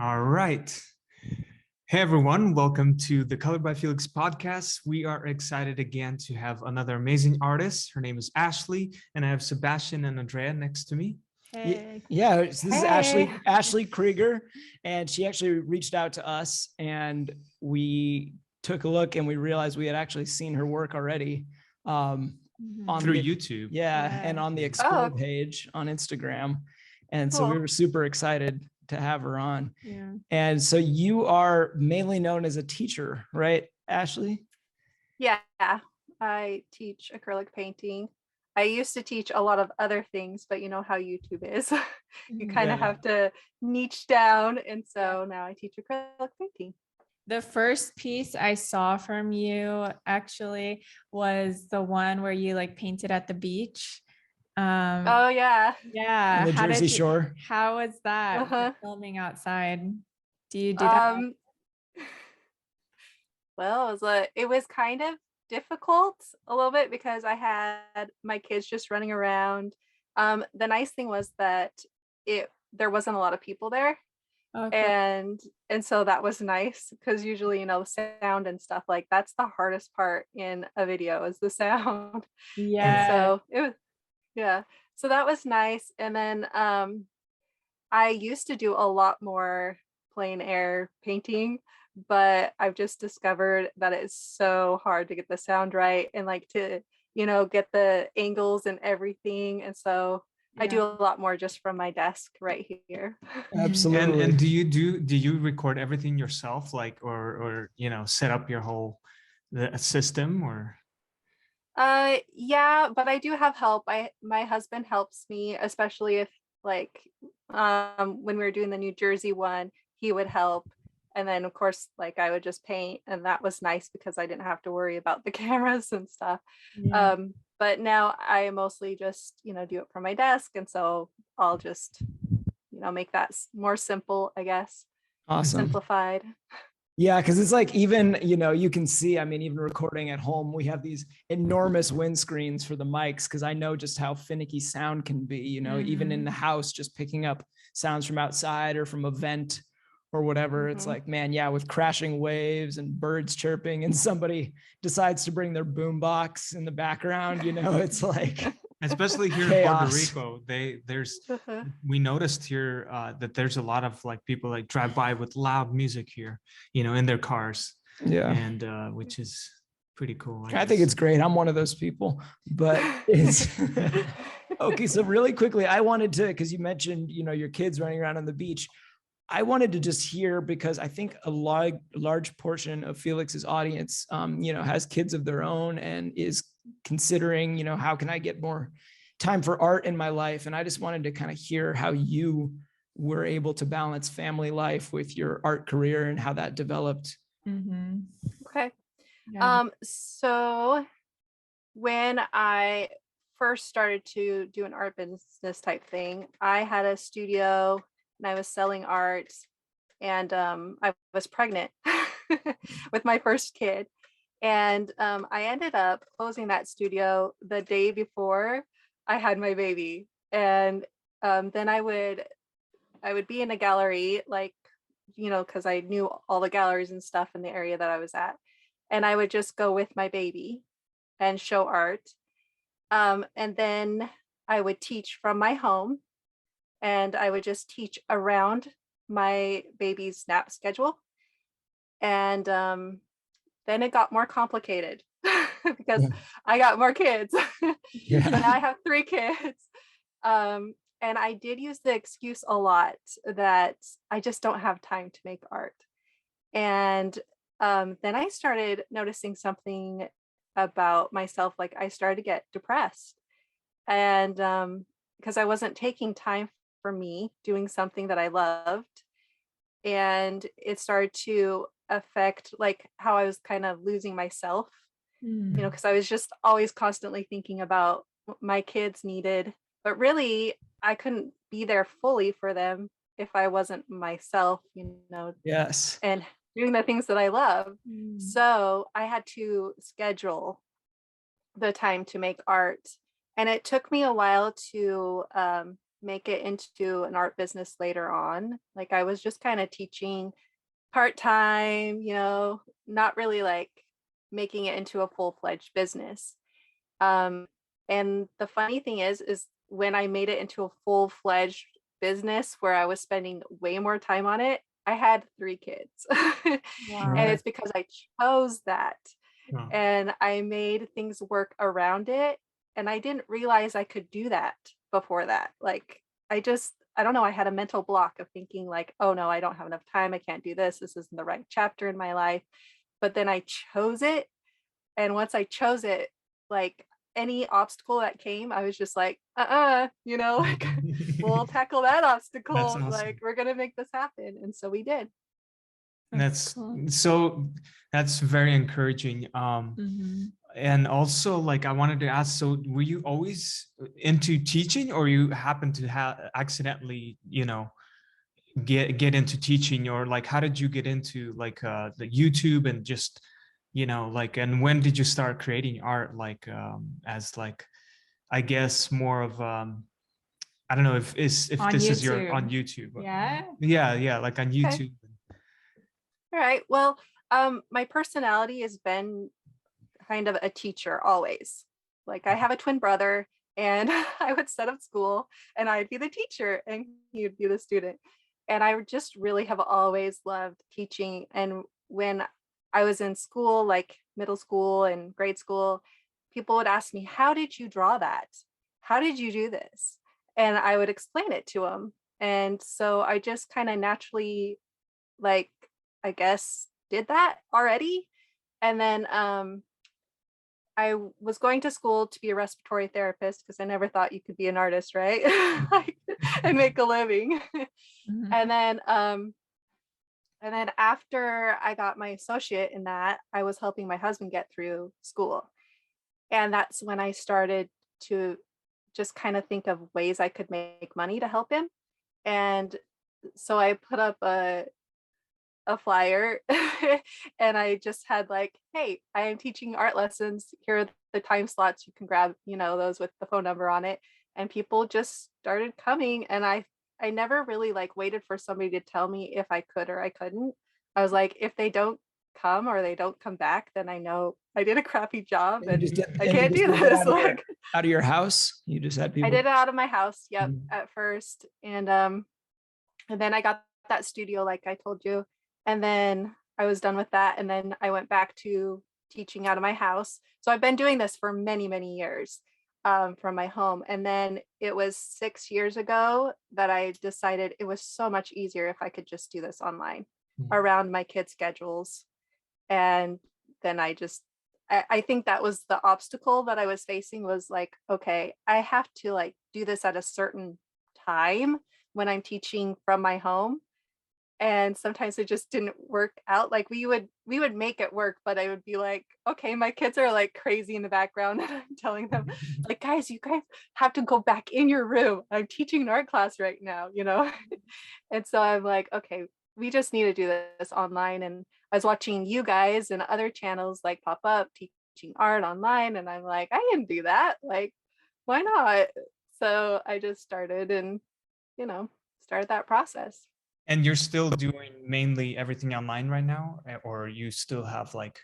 All right. Hey, everyone. Welcome to the Colored by Felix podcast. We are excited again to have another amazing artist. Her name is Ashley, and I have Sebastian and Andrea next to me. Hey. Yeah, this is Hey. Ashley Krieger, and she actually reached out to us, and we took a look, and we realized we had actually seen her work already on Through YouTube. Yeah, and on the Explore page on Instagram, and so we were super excited to have her on. Yeah. And so you are mainly known as a teacher, right, Ashley? Yeah, I teach acrylic painting. I used to teach a lot of other things, but you know how YouTube is. You kind of have to niche down. And so now I teach acrylic painting. The first piece I saw from you actually was the one where you like painted at the beach. Oh yeah. Yeah. On the Jersey Shore. How was that filming outside? Do you do that? Well, it was kind of difficult a little bit because I had my kids just running around. The nice thing was that there wasn't a lot of people there. Okay. And so that was nice because usually, the sound and stuff, like that's the hardest part in a video is the sound. Yeah. And so so that was nice. And then I used to do a lot more plein air painting, but I've just discovered that it's so hard to get the sound right and like to, get the angles and everything. And so I do a lot more just from my desk right here. Absolutely. And do you record everything yourself, like, or set up your whole system, or? Yeah, but I do have help. My husband helps me, especially if like when we were doing the New Jersey one, he would help. And then of course, like I would just paint, and that was nice because I didn't have to worry about the cameras and stuff. Yeah. But now I mostly just, do it from my desk. And so I'll just, make that more simple, I guess. Awesome. Simplified. Yeah, because it's like even, you can see, I mean, even recording at home, we have these enormous windscreens for the mics because I know just how finicky sound can be, even in the house, just picking up sounds from outside or from a vent or whatever. It's like, man, yeah, with crashing waves and birds chirping and somebody decides to bring their boombox in the background, it's like especially here chaos. in Puerto Rico, we noticed here that there's a lot of like people like drive by with loud music here, in their cars. Yeah. And which is pretty cool. I think it's great. I'm one of those people, but it's okay. So really quickly, I wanted to, because you mentioned, your kids running around on the beach. I wanted to just hear, because I think a large portion of Felix's audience, has kids of their own and is considering, how can I get more time for art in my life? And I just wanted to kind of hear how you were able to balance family life with your art career and how that developed. Okay. Yeah. So when I first started to do an art business type thing, I had a studio and I was selling art, and I was pregnant with my first kid. And I ended up closing that studio the day before I had my baby. And then I would be in a gallery, like, because I knew all the galleries and stuff in the area that I was at. And I would just go with my baby and show art. And then I would teach from my home. And I would just teach around my baby's nap schedule. And then it got more complicated because I got more kids. Yeah. So now I have 3 kids. And I did use the excuse a lot that I just don't have time to make art. And then I started noticing something about myself. Like I started to get depressed. And because I wasn't taking time for me doing something that I loved. And it started to affect like how I was kind of losing myself, because I was just always constantly thinking about what my kids needed, but really I couldn't be there fully for them if I wasn't myself, Yes. and doing the things that I love. So I had to schedule the time to make art. And it took me a while to make it into an art business later on. Like I was just kind of teaching part-time, not really like making it into a full-fledged business. And the funny thing is when I made it into a full-fledged business where I was spending way more time on it, I had 3 kids. Wow. And it's because I chose that. Wow. And I made things work around it. And I didn't realize I could do that before that. Like I don't know, I had a mental block of thinking like, oh no, I don't have enough time. I can't do this. This isn't the right chapter in my life. But then I chose it. And once I chose it, like any obstacle that came, I was just like, like we'll tackle that obstacle. That's awesome. Like we're gonna make this happen. And so we did. That's cool. so that's very encouraging. Mhm. And also like I wanted to ask, so were you always into teaching, or you happened to have accidentally, get into teaching, or like how did you get into like the YouTube and just, like, and when did you start creating art, like as like, I guess more of I don't know if On this is your on YouTube. YouTube. Yeah. Yeah, like on Okay. YouTube. All right. Well, my personality has been kind of a teacher always. Like I have a twin brother, and I would set up school and I'd be the teacher and he would be the student. And I just really have always loved teaching. And when I was in school, like middle school and grade school, people would ask me, how did you draw that? How did you do this? And I would explain it to them. And so I just kind of naturally, like, I guess, did that already. And then I was going to school to be a respiratory therapist because I never thought you could be an artist, right? And make a living. Mhm. And then after I got my associate in that, I was helping my husband get through school. And that's when I started to just kind of think of ways I could make money to help him. And so I put up a flyer and I just had like, hey, I am teaching art lessons. Here are the time slots. You can grab, those with the phone number on it. And people just started coming. And I never really like waited for somebody to tell me if I could or I couldn't. I was like, if they don't come or they don't come back, then I know I did a crappy job and I can't do this. Like out of your house. You just had people. I did it out of my house. Yep. Mhm. At first. And then I got that studio, like I told you. And then I was done with that. And then I went back to teaching out of my house. So I've been doing this for many, many years from my home. And then it was 6 years ago that I decided it was so much easier if I could just do this online around my kids' schedules. And then I think that was the obstacle that I was facing, was like, okay, I have to like do this at a certain time when I'm teaching from my home. And sometimes it just didn't work out. Like we would make it work, but I would be like, okay, my kids are like crazy in the background and I'm telling them like, guys, you guys have to go back in your room. I'm teaching an art class right now, And so I'm like, okay, we just need to do this online. And I was watching you guys and other channels like pop up teaching art online. And I'm like, I can do that. Like, why not? So I just started and, started that process. And you're still doing mainly everything online right now, or you still have like,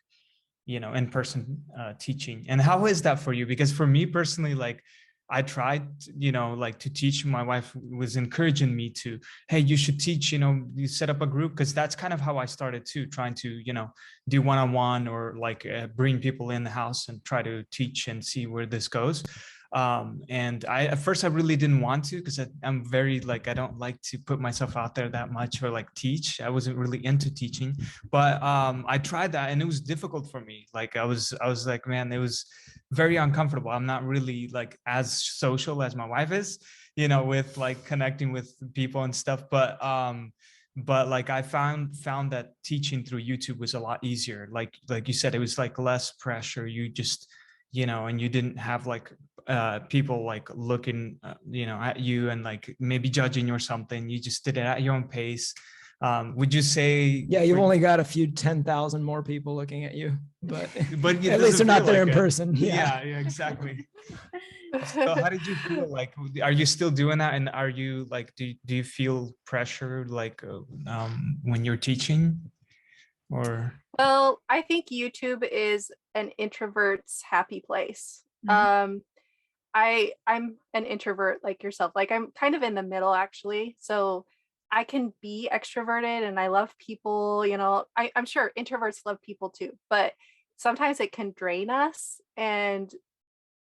in-person teaching? And how is that for you? Because for me personally, like I tried, like to teach. My wife was encouraging me to, hey, you should teach, you set up a group, because that's kind of how I started too, trying to, do one-on-one or like bring people in the house and try to teach and see where this goes. And at first I really didn't want to, because I'm very like, I don't like to put myself out there that much or like teach. I wasn't really into teaching, but I tried that and it was difficult for me. Like I was like, man, it was very uncomfortable. I'm not really like as social as my wife is, with like connecting with people and stuff. But like I found that teaching through YouTube was a lot easier. Like you said, it was like less pressure. You just, and you didn't have like people like looking, at you and like maybe judging or something. You just did it at your own pace. Would you say? Yeah, you've only got a few 10,000 more people looking at you, but But it at least they're doesn't not feel there like in it. person. Yeah, exactly. So how did you feel? Like, are you still doing that? And are you like, do you feel pressure like when you're teaching, or? Well, I think YouTube is an introvert's happy place. Mhm. I'm an introvert like yourself. Like I'm kind of in the middle actually. So I can be extroverted and I love people, you know. I'm sure introverts love people too, but sometimes it can drain us and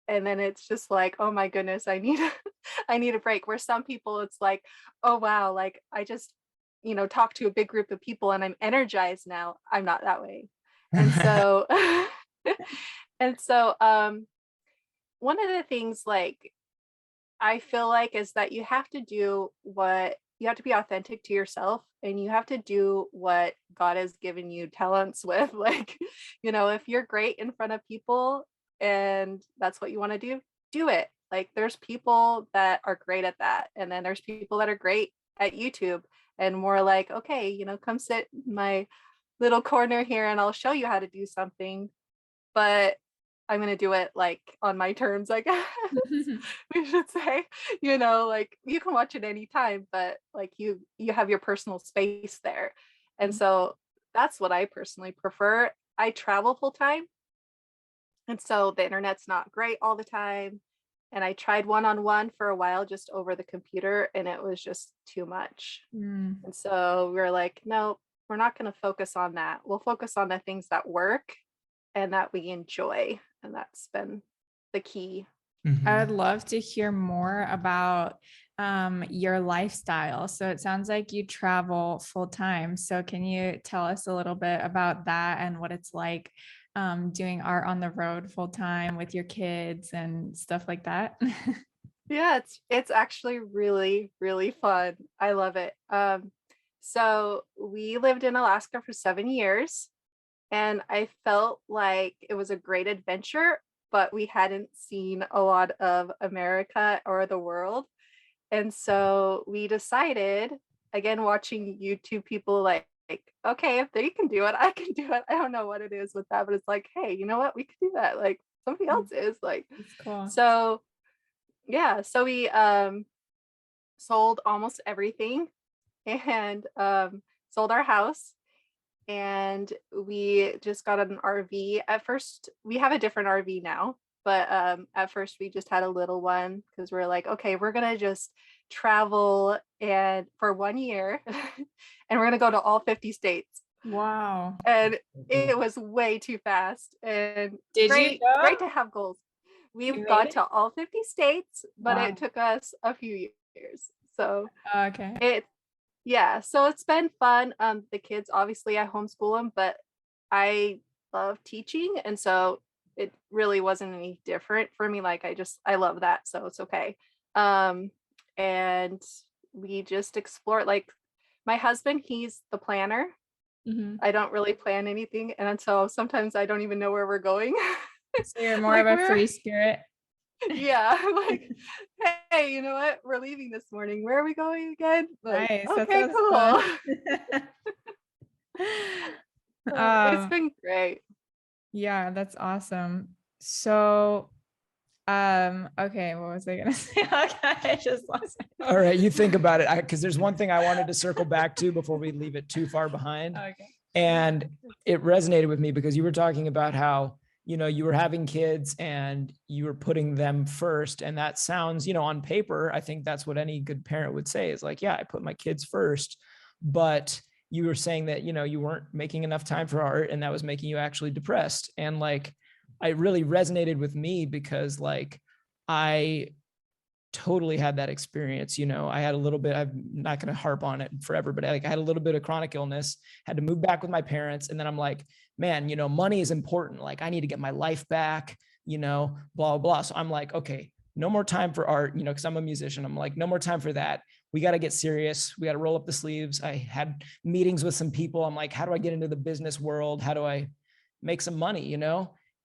then it's just like, oh my goodness, I need I need a break. Where some people it's like, oh wow, like I just, you know, talk to a big group of people and I'm energized now. I'm not that way. And so and so one of the things like I feel like is that you have to do what you have to be authentic to yourself and you have to do what God has given you talents with. Like, you know, if you're great in front of people and that's what you want to do it. Like there's people that are great at that. And then there's people that are great at YouTube and more like, okay, you know, come sit in my little corner here and I'll show you how to do something. But I'm gonna do it like on my terms, I guess we should say. You know, like you can watch it anytime, but like you have your personal space there. And so that's what I personally prefer. I travel full time, and so the internet's not great all the time. And I tried one-on-one for a while just over the computer, and it was just too much. Mm. And so we were like, no, we're not going to focus on that. We'll focus on the things that work and that we enjoy. And that's been the key. I would Mhm. love to hear more about your lifestyle. So it sounds like you travel full time. So can you tell us a little bit about that and what it's like doing art on the road full time with your kids and stuff like that? Yeah, it's actually really, really fun. I love it. So we lived in Alaska for 7 years, and I felt like it was a great adventure, but we hadn't seen a lot of America or the world. And so we decided, again, watching YouTube people like, okay, if they can do it, I can do it. I don't know what it is with that, but it's like, hey, you know what? We can do that. Like somebody else is like, It's cool. so yeah. So we sold almost everything and sold our house and we just got an RV. At first, we have a different RV now, but at first we just had a little one because we're like, okay, we're gonna just travel and for 1 year, and we're gonna go to all 50 states. Wow. And it was way too fast and Did you great go? to have goals. You We've made got it? to all 50 states, but Wow. it took us a few years. So Okay. it yeah, so it's been fun. The kids obviously I homeschool them, but I love teaching, and so it really wasn't any different for me. Like I love that, so it's okay. Um, and we just explore. Like my husband, he's the planner. Mhm. I don't really plan anything, and so sometimes I don't even know where we're going. So you're more of Like a we're free spirit. yeah, like hey, you know what? We're leaving this morning. Where are we going again? Like Nice. That okay, sounds cool. fun. It's Um, been great. yeah, that's awesome. So, okay, what was I gonna say? Okay, I just lost All right, you think about it, because there's one thing I wanted to circle back to before we leave it too far behind. Okay. And it resonated with me because you were talking about how, you were having kids and you were putting them first. And that sounds, on paper, I think that's what any good parent would say is like, yeah, I put my kids first. But you were saying that, you weren't making enough time for art and that was making you actually depressed. And like, it really resonated with me because like, I totally had that experience. I had a little bit, I'm not going to harp on it forever, but I had a little bit of chronic illness, had to move back with my parents. And then I'm like, man, money is important. Like I need to get my life back, blah, blah, blah. So I'm like, okay, no more time for art, cause I'm a musician. I'm like, no more time for that. We got to get serious. We got to roll up the sleeves. I had meetings with some people. I'm like, how do I get into the business world? How do I make some money,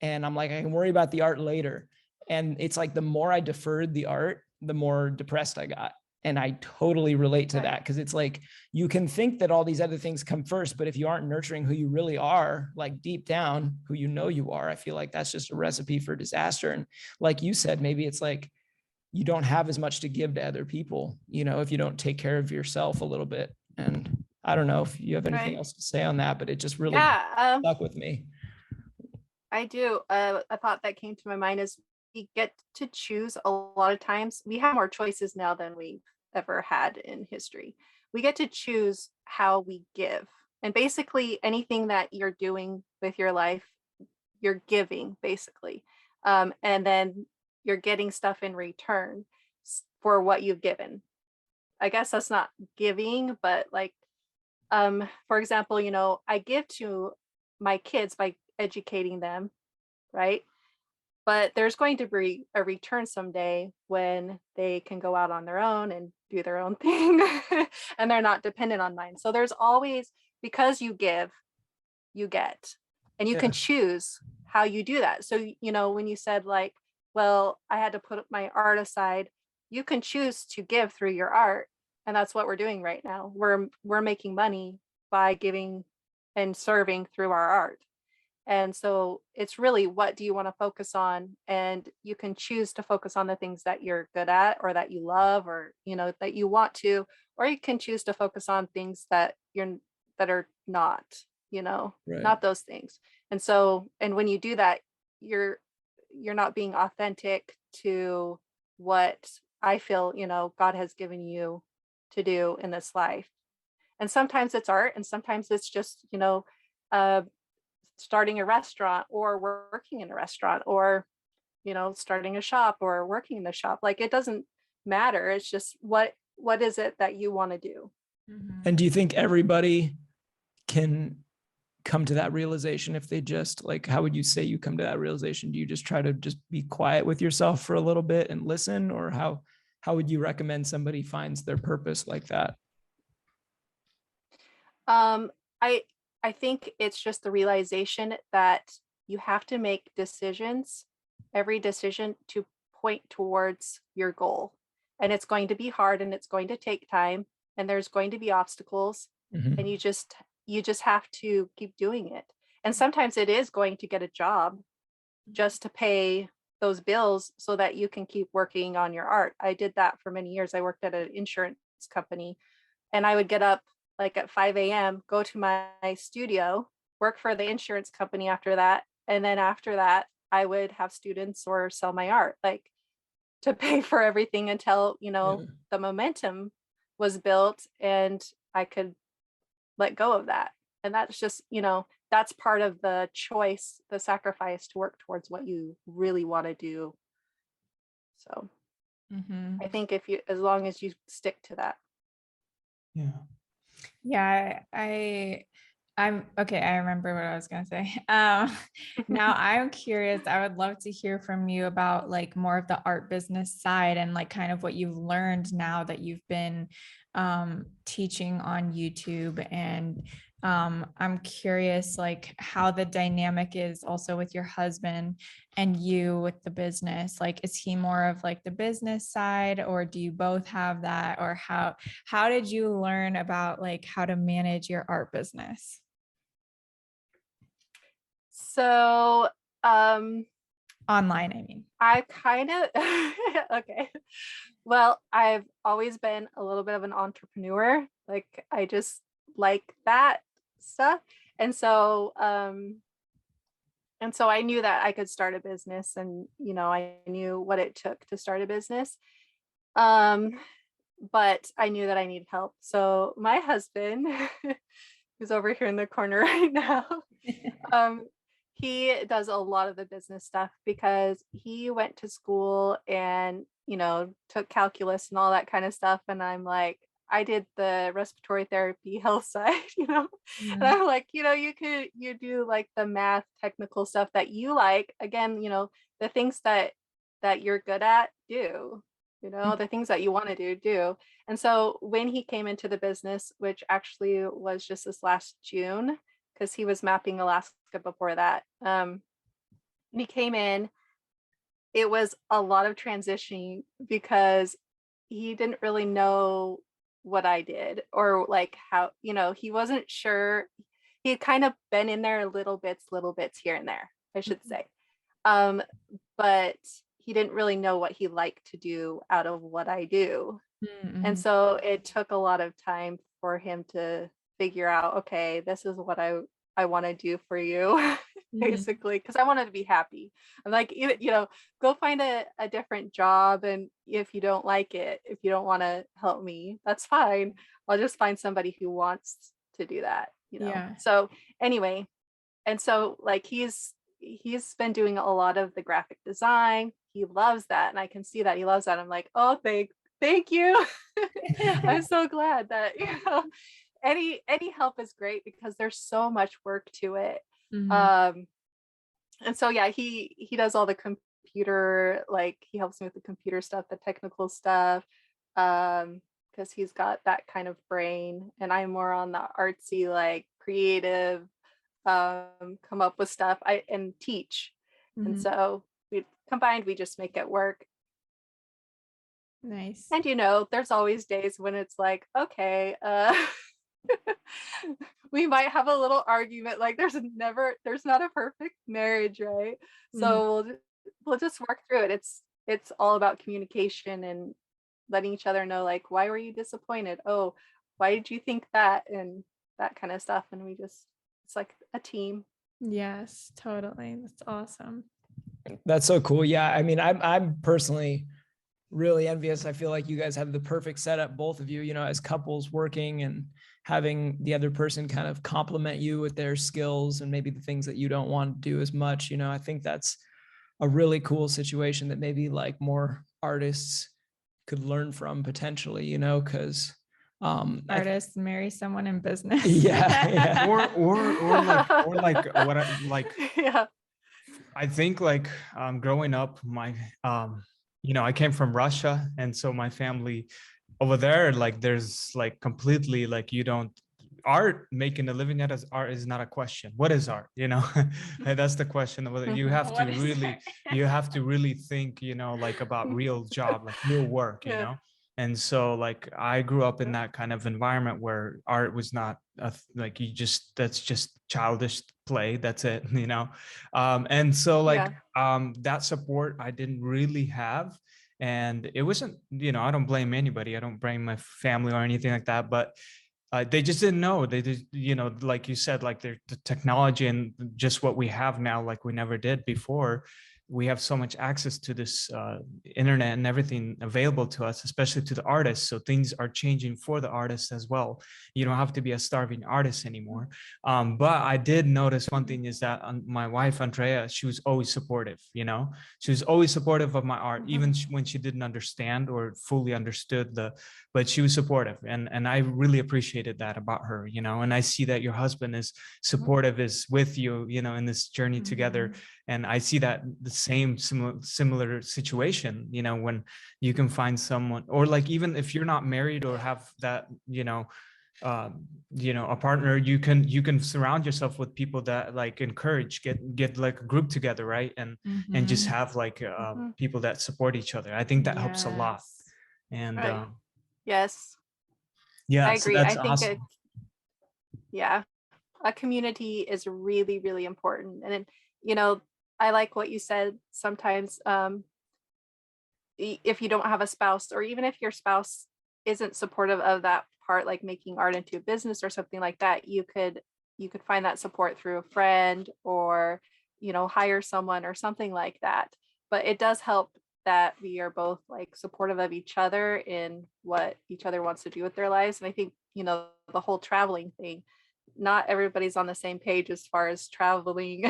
And I'm like, I can worry about the art later. And it's like, the more I deferred the art, the more depressed I got. And I totally relate to Right. that, because it's like, you can think that all these other things come first, but if you aren't nurturing who you really are, like deep down, who you know you are, I feel like that's just a recipe for disaster. And like you said, maybe it's like, you don't have as much to give to other people, you know, if you don't take care of yourself a little bit. And I don't know if you have anything Right. else to say on that, but it just really Yeah, stuck with me. I do. A thought that came to my mind is we get to choose a lot of times. We have more choices now than we've ever had in history. We get to choose how we give. And basically, anything that you're doing with your life, you're giving, basically. And then you're getting stuff in return for what you've given. I guess that's not giving, but like, for example, I give to my kids by educating them, right? But there's going to be a return someday when they can go out on their own and do their own thing and they're not dependent on mine. So there's always, because you give, you get, and you can Yeah. choose how you do that. So, when you said like, well, I had to put my art aside, you can choose to give through your art. And that's what we're doing right now. We're making money by giving and serving through our art. And so it's really, what do you want to focus on? And you can choose to focus on the things that you're good at or that you love, or, that you want to, or you can choose to focus on things that are not, Right. not those things. And so, and when you do that, you're not being authentic to what I feel, God has given you to do in this life. And sometimes it's art, and sometimes it's just, uh, starting a restaurant or working in a restaurant, or starting a shop or working in the shop. Like, it doesn't matter. It's just, what is it that you want to do? And do you think everybody can come to that realization if they just, like, how would you say you come to that realization? Do you just try to just be quiet with yourself for a little bit and listen? Or how would you recommend somebody finds their purpose like that? um I think it's just the realization that you have to make decisions, every decision, to point towards your goal. And it's going to be hard, and it's going to take time, and there's going to be obstacles, Mhm. and you just have to keep doing it. And sometimes it is going to get a job just to pay those bills so that you can keep working on your art. I did that for many years. I worked at an insurance company, and I would get up like at 5 a.m., go to my studio, work for the insurance company after that. And then after that, I would have students or sell my art, like, to pay for everything until, Yeah. the momentum was built and I could let go of that. And that's just, that's part of the choice, the sacrifice, to work towards what you really want to do. So Mhm. I think, as long as you stick to that. Yeah. Yeah, I'm okay. I remember what I was gonna say. Now I'm curious. I would love to hear from you about like more of the art business side, and like kind of what you've learned now that you've been teaching on YouTube. And I'm curious like how the dynamic is also with your husband and you with the business. Like, is he more of like the business side, or do you both have that? Or how did you learn about like how to manage your art business? So, Online, I mean. I kind of okay. Well, I've always been a little bit of an entrepreneur. Like, I just like that stuff. And so I knew that I could start a business, and I knew what it took to start a business. Um but I knew that I needed help. So my husband, who's over here in the corner right now, um he does a lot of the business stuff because he went to school and took calculus and all that kind of stuff. And I'm like, I did the respiratory therapy health side, and Mhm. I'm like, you do like the math technical stuff that you like. Again, the things that you're good at, do, the things that you want to do. And so when he came into the business, which actually was just this last June, because he was mapping Alaska before that. When he came in, it was a lot of transitioning because he didn't really know what I did, or like how, he wasn't sure. He had kind of been in there little bits here and there, I should say. But he didn't really know what he liked to do out of what I do. And so it took a lot of time for him to figure out, okay, this is what I want to do for you, basically, because I wanted to be happy. I'm like, go find a different job. And if you don't like it, if you don't want to help me, that's fine. I'll just find somebody who wants to do that, Yeah. So anyway, and so like he's been doing a lot of the graphic design. He loves that. And I can see that he loves that. I'm like, oh, thank you. I'm so glad that, any help is great, because there's so much work to it. And so, yeah, he does all the computer, like he helps me with the computer stuff, the technical stuff, because he's got that kind of brain, and I'm more on the artsy, like creative, come up with stuff and teach. And so we combined, we just make it work. Nice. And there's always days when it's like, okay, we might have a little argument. Like there's not a perfect marriage, right? So we'll just work through it. It's all about communication and letting each other know, like, why were you disappointed? Oh, why did you think that? And that kind of stuff. And it's like a team. Yes, totally. That's awesome. That's so cool. Yeah. I mean, I'm personally really envious. I feel like you guys have the perfect setup, both of you, as couples working and having the other person kind of complement you with their skills and maybe the things that you don't want to do as much. I think that's a really cool situation that maybe like more artists could learn from potentially, because artists marry someone in business. Yeah. or like what Yeah. I think like growing up, my I came from Russia, and so my family over there, like there's like completely like art, making a living at as art is not a question. What is art? That's the question of whether you have to really think, like about real job, like real work, And so like I grew up in that kind of environment where art was not like that's just childish play. That's it, And so like that support I didn't really have. And it wasn't, I don't blame anybody. I don't blame my family or anything like that. But they just didn't know. They just, like you said, like the technology and just what we have now, like we never did before. We have so much access to this internet and everything available to us, especially to the artists. So things are changing for the artists as well. You don't have to be a starving artist anymore. But I did notice one thing is that my wife, Andrea, she was always supportive, she was always supportive of my art, even when she didn't understand or fully understood but she was supportive. And I really appreciated that about her, and I see that your husband is supportive, is with you, in this journey together. And I see that the same similar situation, when you can find someone, or like even if you're not married or have that, a partner, you can surround yourself with people that like encourage, get like a group together, right? And just have like people that support each other. I think that helps a lot. And right. Yes, yeah, I agree. So that's I think awesome. A community is really, really important. And I like what you said. Sometimes if you don't have a spouse, or even if your spouse isn't supportive of that part, like making art into a business or something like that, you could find that support through a friend, or hire someone or something like that. But it does help that we are both like supportive of each other in what each other wants to do with their lives. And I think the whole traveling thing, not everybody's on the same page as far as traveling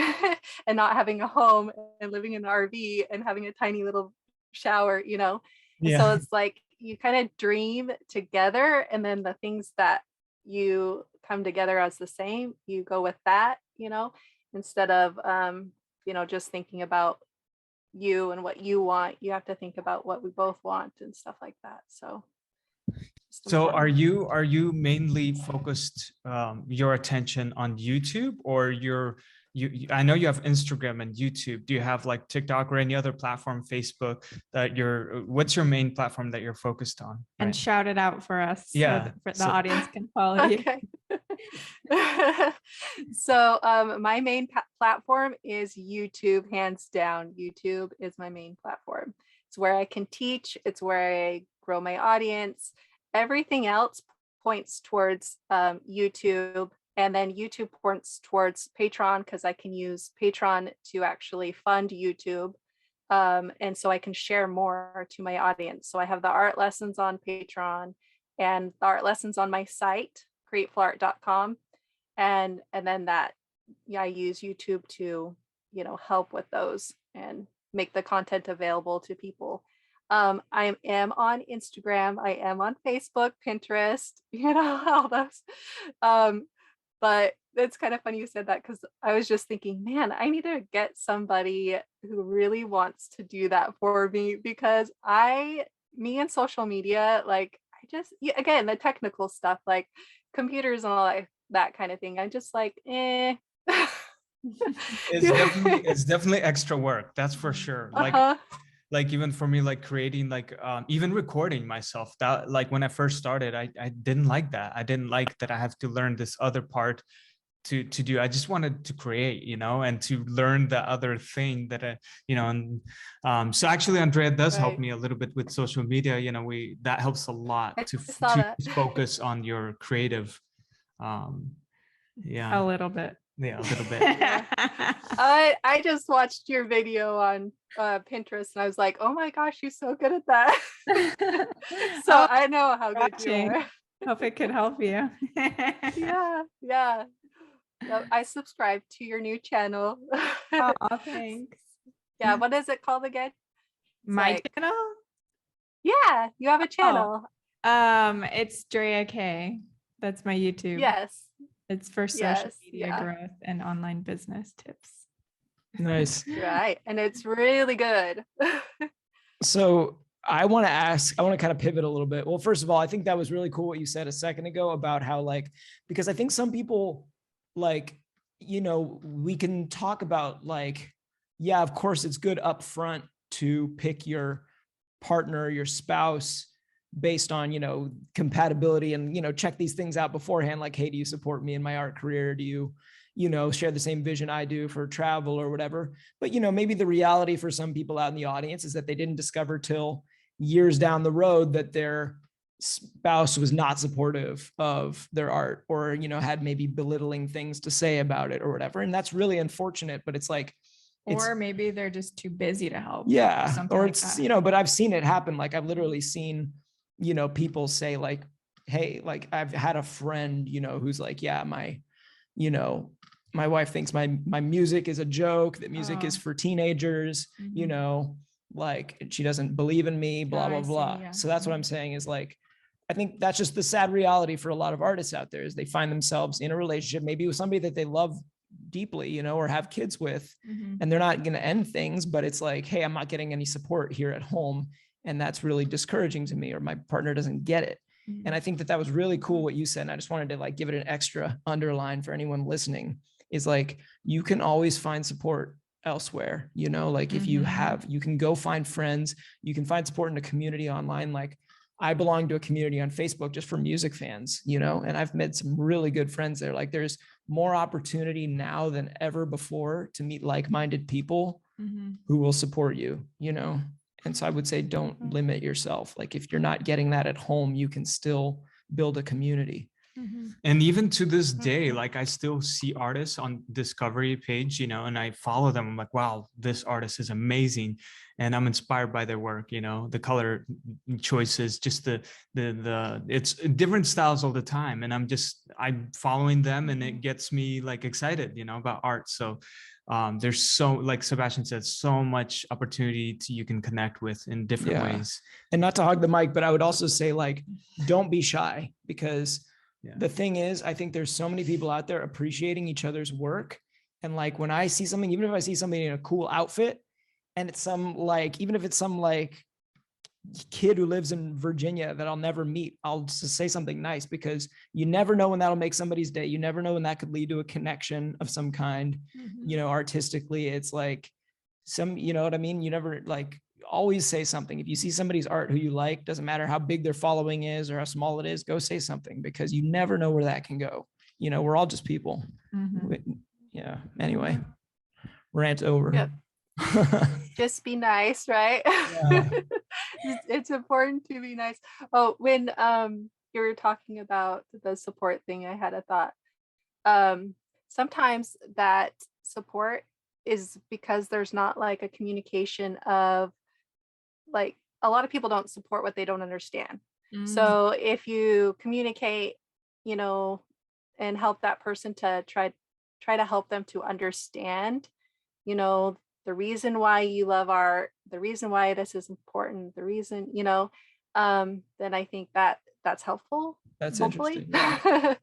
and not having a home and living in an RV and having a tiny little shower, Yeah. And so it's like you kind of dream together, and then the things that you come together as the same, you go with that, instead of just thinking about you and what you want. You have to think about what we both want and stuff like that. So are you mainly focused your attention on YouTube, or I know you have Instagram and YouTube. Do you have like TikTok or any other platform, Facebook, that what's your main platform that you're focused on? And right? shout it out for us. Yeah, So the so- audience can follow you. Okay. So my main platform is YouTube, hands down. YouTube is my main platform. It's where I can teach. It's where I grow my audience. Everything else points towards YouTube, and then YouTube points towards Patreon, because I can use Patreon to actually fund YouTube. And so I can share more to my audience. So I have the art lessons on Patreon and the art lessons on my site, createfulart.com. And then that, yeah, I use YouTube to, you know, help with those and make the content available to people. I am on Instagram. I am on Facebook, Pinterest, you know, all those. But it's kind of funny you said that, because I was just thinking, man, I need to get somebody who really wants to do that for me, because me and social media, like I just, again, the technical stuff, like computers and all that kind of thing, I'm just like, eh. It's definitely extra work, that's for sure. Like even for me, like creating, like even recording myself, that like when I first started, I didn't like that. I didn't like that I have to learn this other part to do. I just wanted to create, you know, and to learn the other thing that I, you know, and so actually Andrea does help Right. me a little bit with social media, you know, that helps a lot I to saw that. focus on your creative, A yeah, little bit. a little bit. Yeah. I just watched your video on Pinterest, and I was like, oh my gosh, you're so good at that. So Oh, I know how good you watching. are. Hope it could help you. Yeah. Yep, I subscribed to your new channel. Oh, thanks. Yeah, what is it called again? It's My like- channel? Yeah, you have a channel. It's Drea K. That's my YouTube. Yes. It's for social Yes, media yeah. growth and online business tips. Nice. Right. And it's really good. So I want to kind of pivot a little bit. Well, first of all, I think that was really cool what you said a second ago about how, like, because I think some people, like, you know, we can talk about, like, yeah, of course it's good up front to pick your partner, your spouse based on, you know, compatibility, and, you know, check these things out beforehand. Like, hey, do you support me in my art career? Do you know, share the same vision I do for travel or whatever? But, you know, maybe the reality for some people out in the audience is that they didn't discover till years down the road that their spouse was not supportive of their art, or, you know, had maybe belittling things to say about it or whatever. And that's really unfortunate, but it's like, Or maybe they're just too busy to help. yeah, something or like it's, that. you know, but I've seen it happen. Like, I've literally seen, you know, people say like, hey, like, I've had a friend, you know, who's like, yeah, you know, my wife thinks my music is a joke, that music is Oh. for teenagers, you Mhm. know, like, she doesn't believe in me, blah, Oh, blah, I see, blah. yeah. So that's what Mhm. I'm saying is, like, I think that's just the sad reality for a lot of artists out there, is they find themselves in a relationship, maybe with somebody that they love deeply, you know, or have kids with, Mhm. and they're not going to end things, but it's like, hey, I'm not getting any support here at home, and that's really discouraging to me, or my partner doesn't get it. Mhm. And I think that was really cool what you said, and I just wanted to, like, give it an extra underline for anyone listening, is like, you can always find support elsewhere, you know, like, if you you can go find friends, you can find support in a community online. Like, I belong to a community on Facebook just for music fans, you know, and I've made some really good friends there. Like, there's more opportunity now than ever before to meet like-minded people Mhm. who will support you, you know? And so I would say, don't limit yourself. Like, if you're not getting that at home, you can still build a community. Mhm. And even to this day, like, I still see artists on Discovery page, you know, and I follow them. I'm like, wow, this artist is amazing. And I'm inspired by their work, you know, the color choices, just the it's different styles all the time. And I'm following them, and it gets me like excited, you know, about art. So there's so, like Sebastian said, so much opportunity you can connect with in different ways. And not to hog the mic, but I would also say, like, don't be shy, because the thing is, I think there's so many people out there appreciating each other's work. And, like, when I see something, even if I see somebody in a cool outfit, and it's some, like, even if it's some, like, kid who lives in Virginia that I'll never meet, I'll just say something nice, because you never know when that'll make somebody's day. You never know when that could lead to a connection of some kind. You know, artistically, it's like you know what I mean? You never, like, always say something. If you see somebody's art who you like, doesn't matter how big their following is or how small it is, go say something, because you never know where that can go. You know, we're all just people. Yeah. Anyway, rant over. Yep. Just be nice, right? Yeah. It's important to be nice. Oh, when you were talking about the support thing, I had a thought. Sometimes that support is because there's not like a communication of, like, a lot of people don't support what they don't understand. So if you communicate, you know, and help that person to try to help them to understand, you know, the reason why you love art, the reason why this is important, the reason, you know, then I think that that's helpful. That's hopefully. interesting.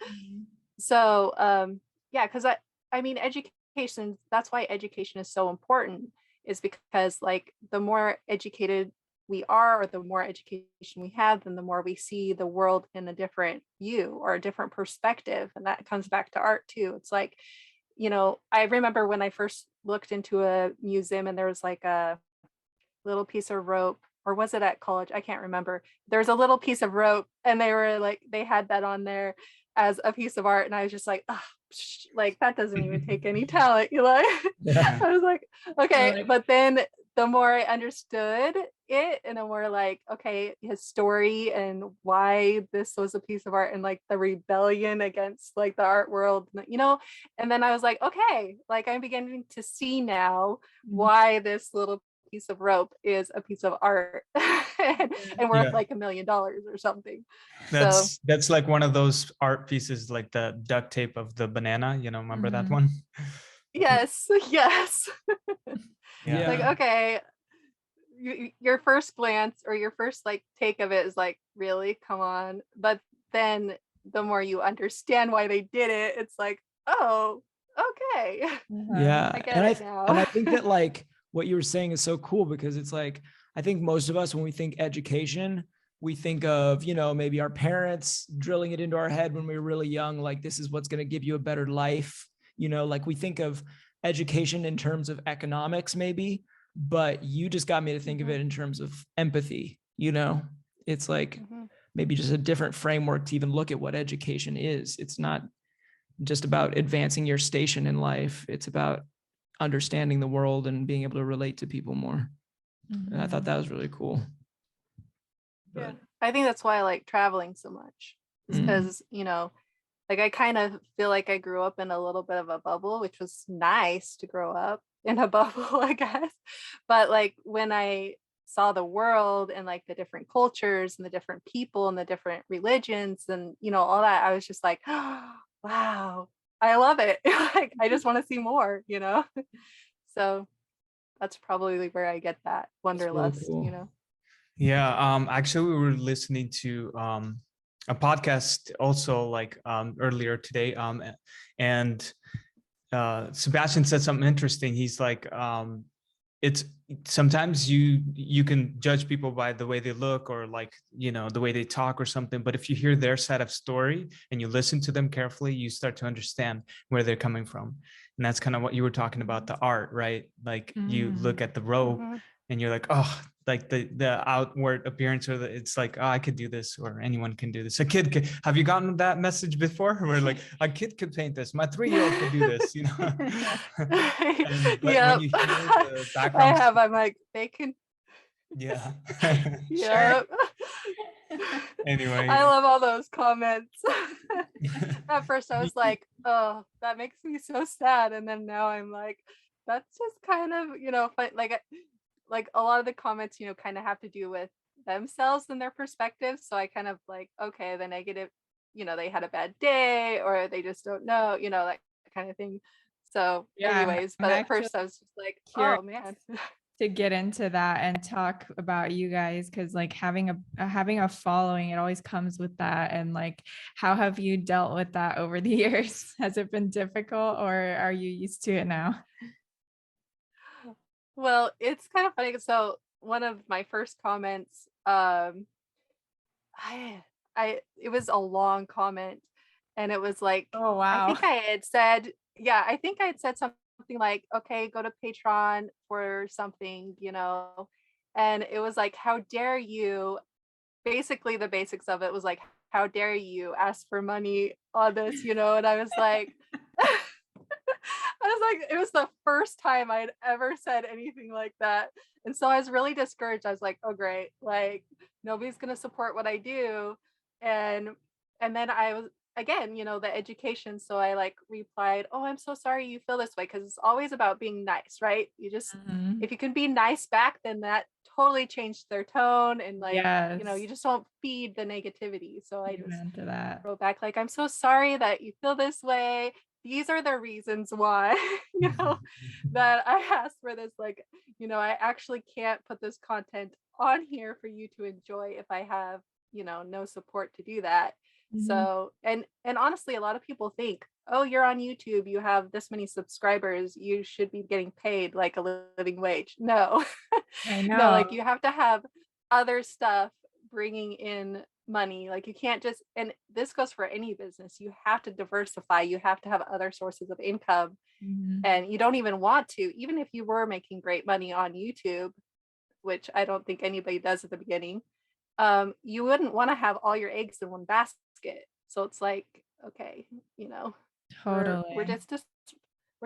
So yeah, because I mean, education, that's why education is so important, is because, like, the more educated we are, or the more education we have, then the more we see the world in a different view or a different perspective. And that comes back to art too. It's like, you know, I remember when I first looked into a museum and there was like a little piece of rope, or was it at college? I can't remember. There's a little piece of rope and they were like, they had that on there as a piece of art. And I was just like, oh, like, that doesn't even take any talent, you know? Yeah. I was like, okay. But then the more I understood it, and the more, like, okay, his story and why this was a piece of art, and like the rebellion against like the art world, you know, and then I was like, okay, like, I'm beginning to see now why this little piece of rope is a piece of art and worth like $1 million or something. That's like one of those art pieces, like the duct tape of the banana, you know, remember that one? Yes. Yeah. Like, okay, your first glance or your first like take of it is like, really, come on. But then the more you understand why they did it, it's like, oh, okay. Yeah. I get and it now. and I think that, like, what you were saying is so cool, because it's like, I think most of us, when we think education, we think of, you know, maybe our parents drilling it into our head when we were really young, like, this is what's going to give you a better life. You know, like, we think of education in terms of economics, maybe, but you just got me to think of it in terms of empathy. You know, it's like maybe just a different framework to even look at what education is. It's not just about advancing your station in life. It's about understanding the world and being able to relate to people more. And I thought that was really cool. Yeah, I think that's why I like traveling so much, because you know, like, I kind of feel like I grew up in a little bit of a bubble, which was nice to grow up in a bubble, I guess. But like, when I saw the world and like the different cultures and the different people and the different religions and, you know, all that, I was just like, oh, wow, I love it. Like, I just want to see more, you know? So that's probably where I get that wanderlust, really cool. you know? Yeah, actually, we were listening to a podcast also, like, earlier today, and Sebastian said something interesting. He's like, it's sometimes you can judge people by the way they look, or, like, you know, the way they talk or something, but if you hear their side of story and you listen to them carefully, you start to understand where they're coming from. And that's kind of what you were talking about, the art, right? Like, you look at the rope and you're like, oh, like the outward appearance, or it's like, oh, I could do this, or anyone can do this. A kid could. Have you gotten that message before, where like, a kid could paint this, my 3-year-old could do this, you know? But when you hear the background, I have. I'm like, they can. Yeah. Yep. Anyway, I love all those comments. At first I was like, oh, that makes me so sad, and then now I'm like, that's just kind of, you know, like a lot of the comments, you know, kind of have to do with themselves and their perspective. So I kind of like, okay, the negative, you know, they had a bad day, or they just don't know, you know, that kind of thing. So anyways, but at first I was just like, oh man. To get into that and talk about you guys, because like having a following, it always comes with that. And like, how have you dealt with that over the years? Has it been difficult, or are you used to it now? Well, it's kind of funny. So one of my first comments It was a long comment, and it was like, Oh, I wow. think I had said, yeah, I think I had said something like, okay, go to Patreon for something, and it was like, how dare you, basically the basics of it was like, how dare you ask for money on this, and I was like, it was the first time I'd ever said anything like that. And so I was really discouraged. I was like, oh great, like nobody's gonna support what I do. And then I was again, the education. So I like replied, oh, I'm so sorry you feel this way, because it's always about being nice, right? You just Mhm. if you can be nice back, then that totally changed their tone, and like, you Yes. just don't feed the negativity. So I just Amen to that. wrote back like, I'm so sorry that you feel this way. These are the reasons why, that I asked for this. Like, I actually can't put this content on here for you to enjoy if I have, no support to do that. Mhm. So, and honestly, a lot of people think, oh, you're on YouTube, you have this many subscribers, you should be getting paid like a living wage. No, I no, know. like you have to have other stuff bringing in money. Like you can't just, and this goes for any business, you have to diversify, you have to have other sources of income. Mhm. And you don't even want to, even if you were making great money on YouTube, which I don't think anybody does at the beginning, you wouldn't want to have all your eggs in one basket. So it's like, okay, you know, we're Totally.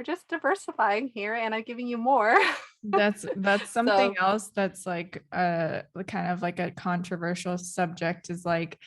just diversifying here, and I'm giving you more. That's something So else that's like kind of like a controversial subject, is like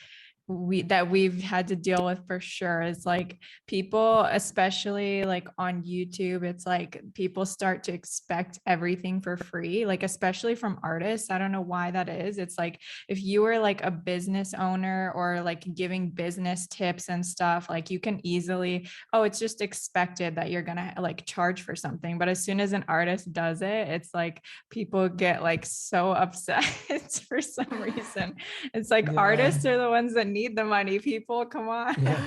we've had to deal with for sure, is like people, especially like on YouTube, it's like people start to expect everything for free, like especially from artists. I don't know why that is. It's like if you were like a business owner or like giving business tips and stuff, like you can easily, oh, it's just expected that you're gonna like charge for something. But as soon as an artist does it, it's like people get like so upset for some reason. It's like Yeah. artists are the ones that need the money. People, come on. Yeah.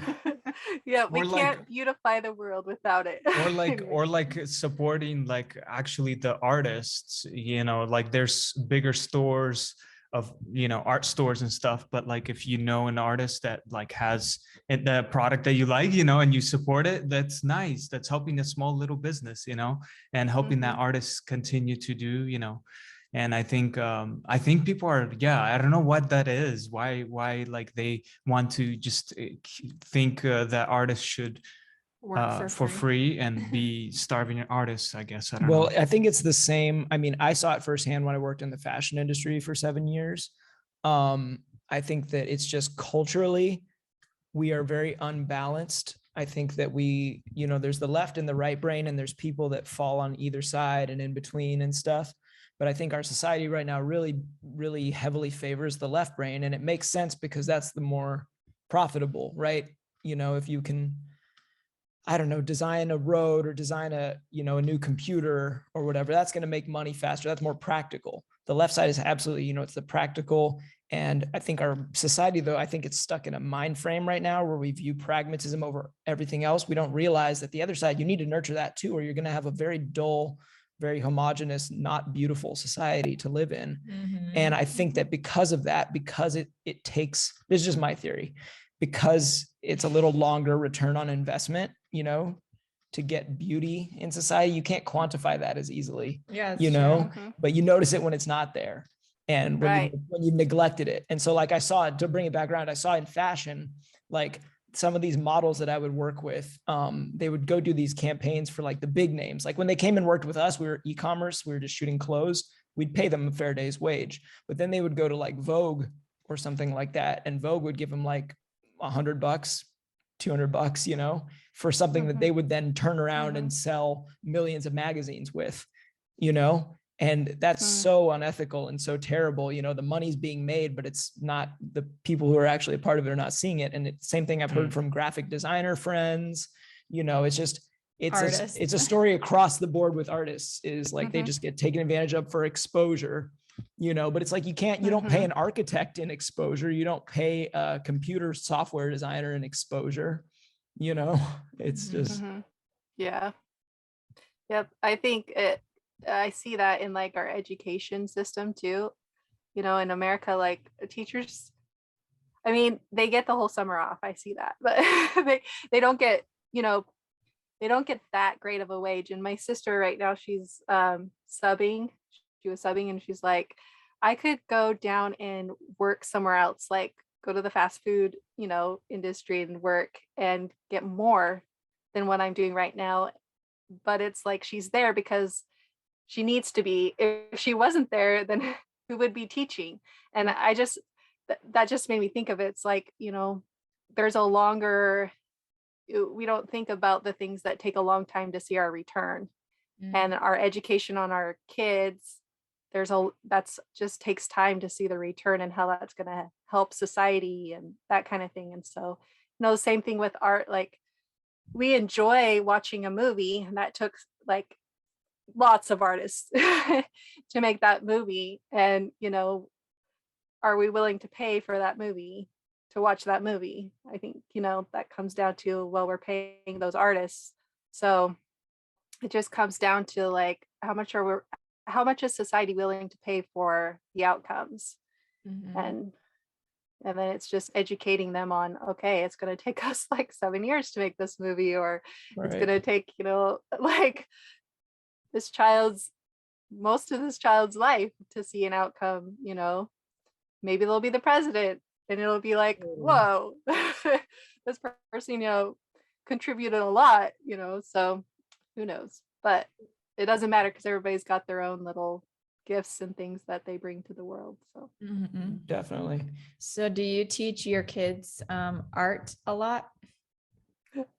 yeah, we Or like can't beautify the world without it. or like supporting like actually the artists, like there's bigger stores of art stores and stuff, but like if you know an artist that like has the product that you like, and you support it, that's nice. That's helping a small little business, and helping that Mhm. artist continue to do, and I think people are, yeah, I don't know what that is, why like they want to just think that artists should Work for free. free and be starving artists, I guess. I don't Well, know. I think it's the same. I mean, I saw it firsthand when I worked in the fashion industry for 7 years. I think that it's just culturally, we are very unbalanced. I think that there's the left and the right brain, and there's people that fall on either side and in between and stuff. But I think our society right now really, really heavily favors the left brain. And it makes sense because that's the more profitable, right? If you can, I don't know, design a road or design a new computer or whatever, that's going to make money faster. That's more practical. The left side is absolutely, it's the practical. And I think our society, though, I think it's stuck in a mind frame right now where we view pragmatism over everything else. We don't realize that the other side, you need to nurture that too, or you're going to have a very dull, very homogenous, not beautiful society to live in. And I think that because of that, because it takes, this is just my theory, because it's a little longer return on investment, to get beauty in society, you can't quantify that as easily, Yeah, it's true. Mhm. but you notice it when it's not there. And Right. when you've neglected it. And so like I saw it, to bring it back around, I saw in fashion, like some of these models that I would work with, they would go do these campaigns for like the big names. Like when they came and worked with us, we were e-commerce, we were just shooting clothes. We'd pay them a fair day's wage, but then they would go to like Vogue or something like that. And Vogue would give them like $100, $200, for something that they would then turn around and sell millions of magazines with, and that's so unethical and so terrible. The money's being made, but it's not, the people who are actually a part of it are not seeing it. And it's same thing I've heard from graphic designer friends. It's just, it's a story across the board with artists, is like they just get taken advantage of for exposure, but it's like you don't pay an architect in exposure, you don't pay a computer software designer in exposure, it's just Yeah. Yep. I think I see that in like our education system too. you know, in America, like teachers, I mean, they get the whole summer off. I see that, but they don't get, you know, they don't get that great of a wage. And my sister right now, she's subbing. She was subbing, and she's like, I could go down and work somewhere else, like go to the fast food, you know, industry and work and get more than what I'm doing right now. But it's like she's there because she needs to be. If she wasn't there, then who would be teaching? And I just, that just made me think of it. It's like, you know, there's a longer, we don't think about the things that take a long time to see our return. And our education on our kids, that's just takes time to see the return and how that's going to help society and that kind of thing. And so, you know, the same thing with art, like we enjoy watching a movie, and that took like lots of artists to make that movie. And, you know, are we willing to pay for that movie, to watch that movie? I think, you know, that comes down to, well, we're paying those artists. So it just comes down to like, how much is society willing to pay for the outcomes? And then it's just educating them on, okay, it's going to take us like 7 years to make this movie, or it's going to take, you know, like most of this child's life to see an outcome. You know, maybe they'll be the president, and it'll be like, whoa, this person, you know, contributed a lot, you know, so who knows? But it doesn't matter because everybody's got their own little gifts and things that they bring to the world. So Definitely. So do you teach your kids art a lot?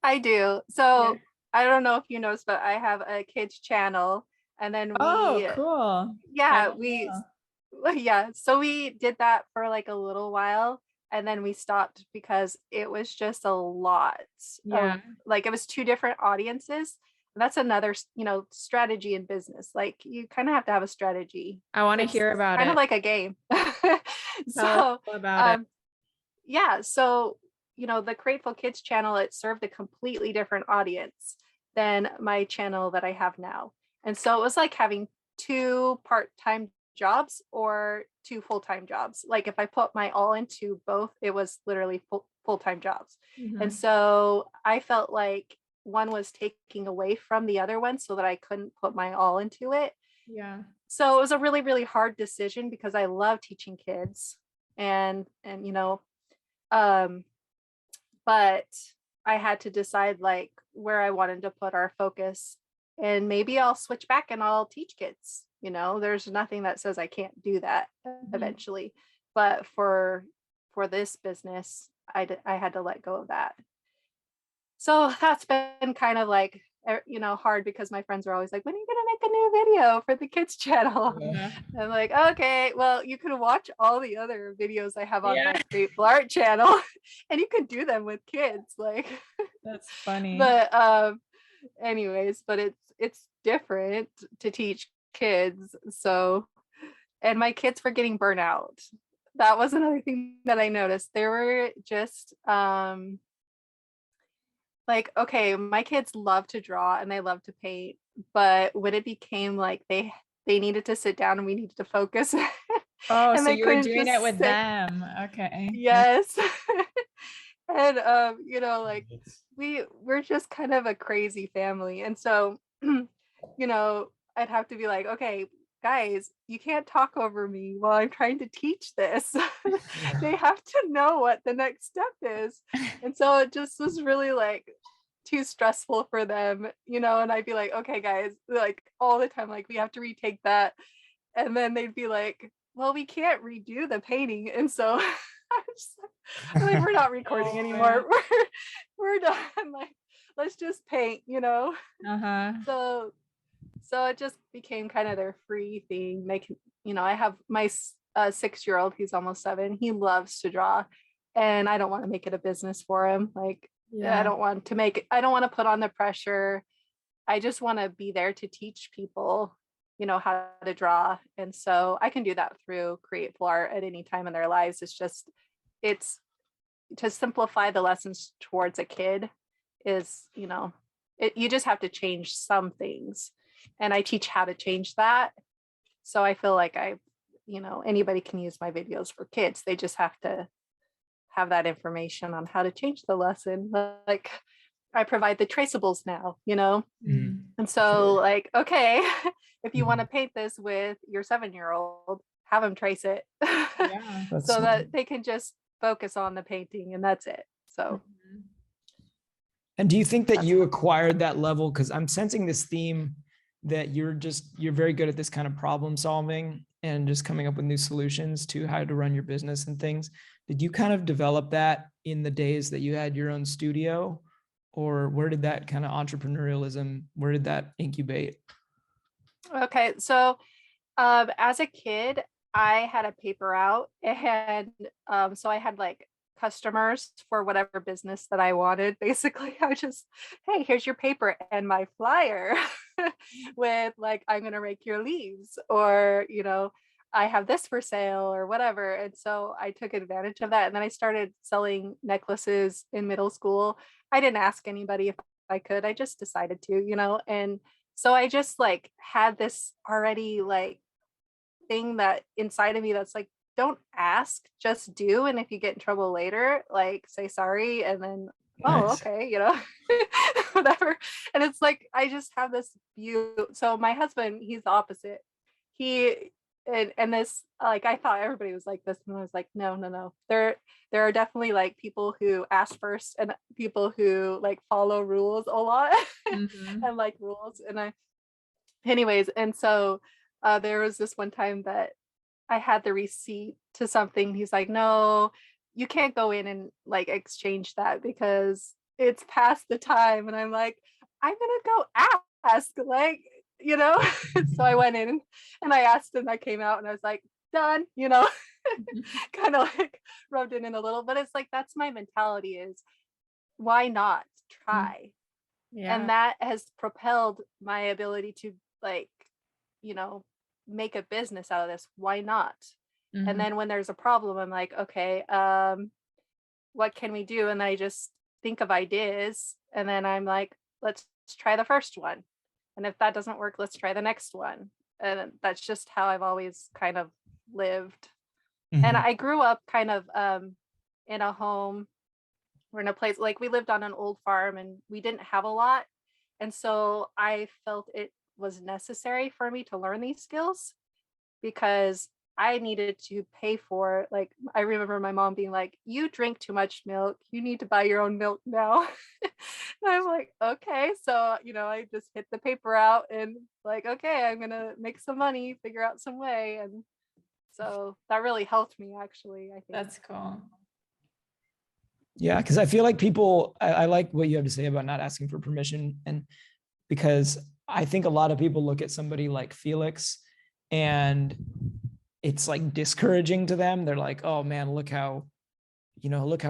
I do. So I don't know if you noticed, but I have a kids channel, and then Cool. So we did that for like a little while, and then we stopped because it was just a lot. Like it was two different audiences. And that's another, you know, strategy in business. Like you kind of have to have a strategy. I want to hear about it. Kind of like a game. Tell us about it. Yeah. So, you know, the Grateful Kids channel, it served a completely different audience than my channel that I have now. And so it was like having two part-time jobs or two full-time jobs. Like if I put my all into both, it was literally full-time jobs. And so I felt like one was taking away from the other one, so that I couldn't put my all into it. So it was a really, really hard decision because I love teaching kids, and you know, but I had to decide like where I wanted to put our focus, and maybe I'll switch back and I'll teach kids. You know, there's nothing that says I can't do that eventually, but for this business, I had to let go of that. So that's been kind of like, you know, hard because my friends are always like, when are you going to make a new video for the kids channel? I'm like, okay, well, you can watch all the other videos I have on my Grateful Art channel, and you can do them with kids. Like, that's funny. But anyways, but it's different to teach kids. So, and my kids were getting burnt out. That was another thing that I noticed. They were just like, okay, my kids love to draw and they love to paint, but when it became like they needed to sit doan and we needed to focus. Oh, so you were doing it with them. Okay. Yes. And you know, like we're just kind of a crazy family. And so, you know, I'd have to be like, okay, guys, you can't talk over me while I'm trying to teach this. They have to know what the next step is. And so it just was really like too stressful for them, you know, and I'd be like, okay, guys, like all the time, like we have to retake that. And then they'd be like, well, we can't redo the painting. And so I'm like, we're not recording anymore. We're done. Like, let's just paint, you know? So it just became kind of their free thing. You know, I have my 6-year-old, he's almost 7. He loves to draw, and I don't want to make it a business for him. Like, I don't want to put on the pressure. I just want to be there to teach people, you know, how to draw. And so I can do that through Createful Art at any time in their lives. It's to simplify the lessons towards a kid is, you know, you just have to change some things. And I teach how to change that. So I feel like I've anybody can use my videos for kids. They just have to have that information on how to change the lesson. Like I provide the traceables now, Mm. and so like, okay, if you want to paint this with your 7-year-old, have them trace it. Yeah. That's so smart. that they can just focus on the painting and that's it. So And do you think that That's you acquired that level? Because I'm sensing this theme that you're very good at this kind of problem solving and just coming up with new solutions to how to run your business and things. Did you kind of develop that in the days that you had your own studio? Or where did that kind of entrepreneurialism, where did that incubate? okay, so as a kid, I had a paper out and so I had like customers for whatever business that I wanted. Basically, I just, hey, here's your paper and my flyer with like, I'm gonna rake your leaves, or I have this for sale or whatever. And so I took advantage of that. And then I started selling necklaces in middle school. I didn't ask anybody if I could, I just decided to, and so I just like had this already like thing that inside of me that's like, don't ask, just do. And if you get in trouble later, like say sorry and then, oh, Nice. okay, whatever. And it's like, I just have this view. So my husband, he's the opposite. He and this, like, I thought everybody was like this, and I was like, no. There are definitely like people who ask first and people who like follow rules a lot Mhm. and like rules. And anyways, and so there was this one time that I had the receipt to something. He's like, no, you can't go in and like exchange that because it's past the time. And I'm like, I'm gonna go ask, like, So I went in and I asked and I came out and I was like, done, kind of like rubbed it in a little, but it's like, that's my mentality is why not try? Yeah. And that has propelled my ability to like, make a business out of this. Why not? And Mhm. then when there's a problem, I'm like, okay, what can we do? And I just think of ideas and then I'm like, let's try the first one. And if that doesn't work, let's try the next one. And that's just how I've always kind of lived. And Mhm. I grew up kind of in a home or in a place like we lived on an old farm and we didn't have a lot. And so I felt it was necessary for me to learn these skills because I needed to pay for, like, I remember my mom being like, you drink too much milk. You need to buy your own milk now. And I'm like, okay. So, I just hit the paper out and like, okay, I'm going to make some money, figure out some way. And so that really helped me actually, I think. That's cool. Yeah, because I feel like I like what you have to say about not asking for permission. And because I think a lot of people look at somebody like Felix and it's like discouraging to them. They're like, oh man, look how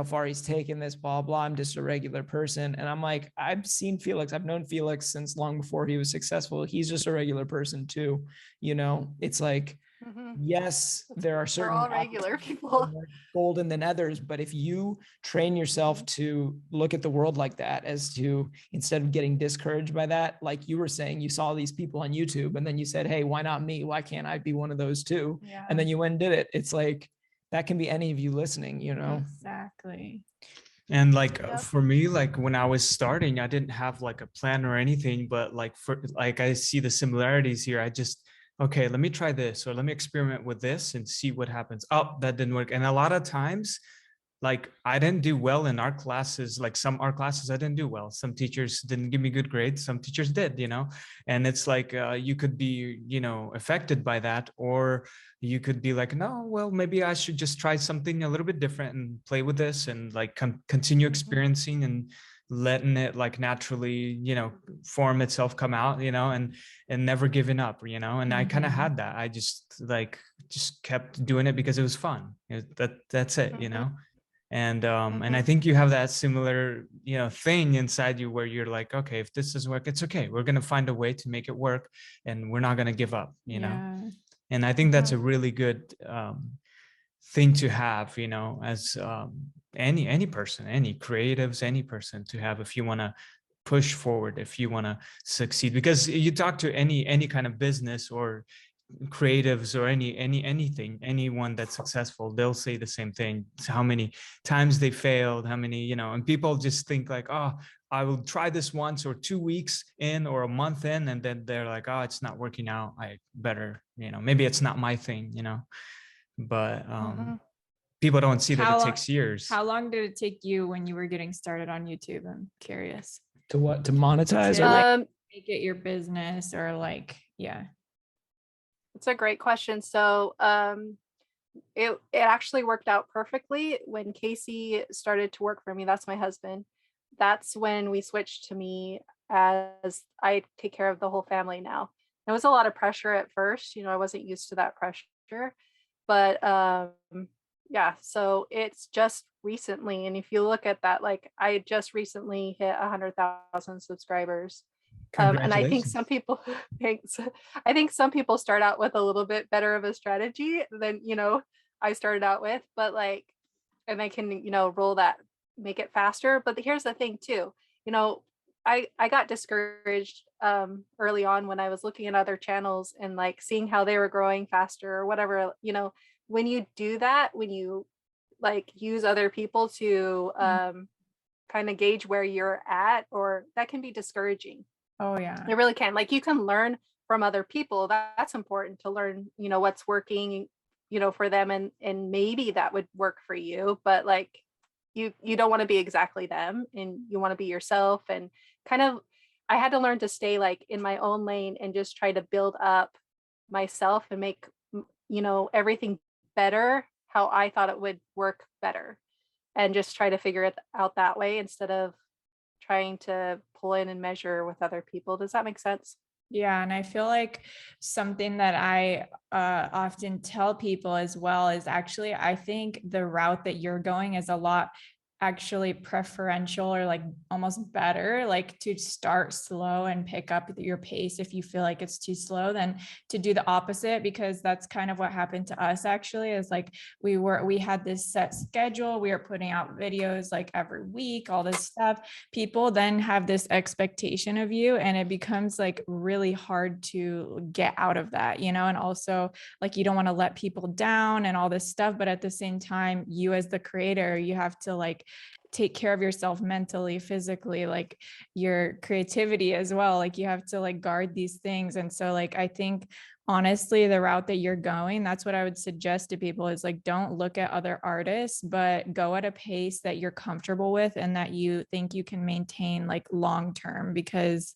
far he's taken this, blah, blah. I'm just a regular person. And I'm like, I've seen Felix. I've known Felix since long before he was successful. He's just a regular person too. It's like, yes, there are We're certain all regular opportunities people. more golden than others, but if you train yourself to look at the world like that, as to instead of getting discouraged by that, like you were saying, you saw these people on YouTube and then you said, hey, why not me? Why can't I be one of those too? Yeah. And then you went and did it. It's like, that can be any of you listening, Exactly. And like Yep. for me, like when I was starting, I didn't have like a plan or anything, but like I see the similarities here. I just, okay, let me try this or let me experiment with this and see what happens. Oh, that didn't work. And a lot of times, like I didn't do well in art classes, like some art classes I didn't do well. Some teachers didn't give me good grades, some teachers did, and it's like you could be, affected by that, or you could be like, no, well, maybe I should just try something a little bit different and play with this and like continue experiencing and letting it like naturally, form itself, come out, and never giving up, and I kind of had that. I just kept doing it because it was fun. That's it, and I think you have that similar thing inside you where you're like, okay, if this doesn't work, it's okay, we're going to find a way to make it work and we're not going to give up, Yeah. and I think that's a really good thing to have, as any person, any creatives, any person to have if you want to push forward, if you want to succeed. Because you talk to any kind of business or creatives or anyone that's successful, they'll say the same thing. So how many times they failed, how many, you know, and people just think like, oh, I will try this once or 2 weeks in or a month in, and then they're like, oh, it's not working out, I better, you know, maybe it's not my thing, you know. But people don't see that it takes years. How long did it take you when you were getting started on YouTube? I'm curious. To what? To monetize? To Or like make it your business, or like, yeah. It's a great question. So it actually worked out perfectly when Casey started to work for me. That's my husband. That's when we switched to me, as I take care of the whole family now. It was a lot of pressure at first, you know, I wasn't used to that pressure, but yeah, so it's just recently, and if you look at that, like I just recently hit 100,000 subscribers. And I think some people thanks. I think some people start out with a little bit better of a strategy than, you know, I started out with, but like, and they can, you know, roll that, make it faster. But here's the thing too, you know, I got discouraged early on when I was looking at other channels and like seeing how they were growing faster or whatever, you know. When you do that, when you like use other people to kind of gauge where you're at, or that can be discouraging. Oh yeah, it really can. Like you can learn from other people. That's important to learn, you know, what's working, you know, for them, and maybe that would work for you, but like you don't want to be exactly them, and you want to be yourself. And kind of, I had to learn to stay like in my own lane and just try to build up myself and make, you know, everything better how I thought it would work better, and just try to figure it out that way instead of trying to pull in and measure with other people. Does that make sense? yeah. And I feel like something that I often tell people as well is actually, I think the route that you're going is a lot actually preferential, or like almost better, like to start slow and pick up your pace if you feel like it's too slow, than to do the opposite, because that's kind of what happened to us actually. Is like we had this set schedule, we were putting out videos like every week, all this stuff. People then have this expectation of you, and it becomes like really hard to get out of that, you know. And also like you don't want to let people down and all this stuff, but at the same time, you as the creator, you have to like take care of yourself mentally, physically, like your creativity as well. Like you have to like guard these things. And so like I think honestly the route that you're going, that's what I would suggest to people, is like don't look at other artists, but go at a pace that you're comfortable with and that you think you can maintain like long term, because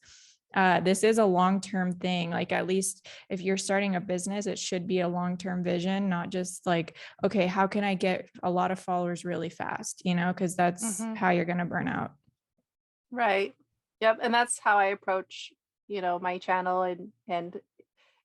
this is a long-term thing. Like at least if you're starting a business, it should be a long-term vision, not just like, okay, how can I get a lot of followers really fast, you know, because that's how you're going to burn out. Right. Yep. And that's how I approach, you know, my channel, and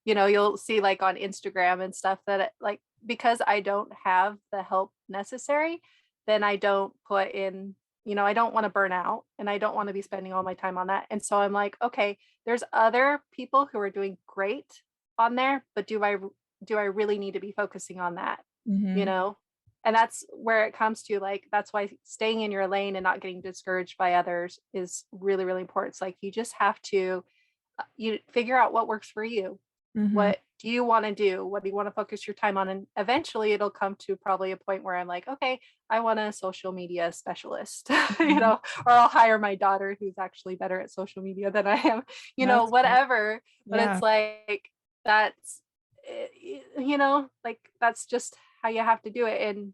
you know, you'll see like on Instagram and stuff that it, like, because I don't have the help necessary, then I don't put in, you know, I don't want to burn out, and I don't want to be spending all my time on that. And so I'm like, okay, there's other people who are doing great on there, but do I really need to be focusing on that? You know? And that's where it comes to, like, that's why staying in your lane and not getting discouraged by others is really, really important. It's like you just have to you figure out what works for you. What do you want to do? What do you want to focus your time on? And eventually it'll come to probably a point where I'm like, okay, I want a social media specialist, you know, or I'll hire my daughter who's actually better at social media than I am, you know, whatever. But it's like, that's, you know, like that's just how you have to do it. And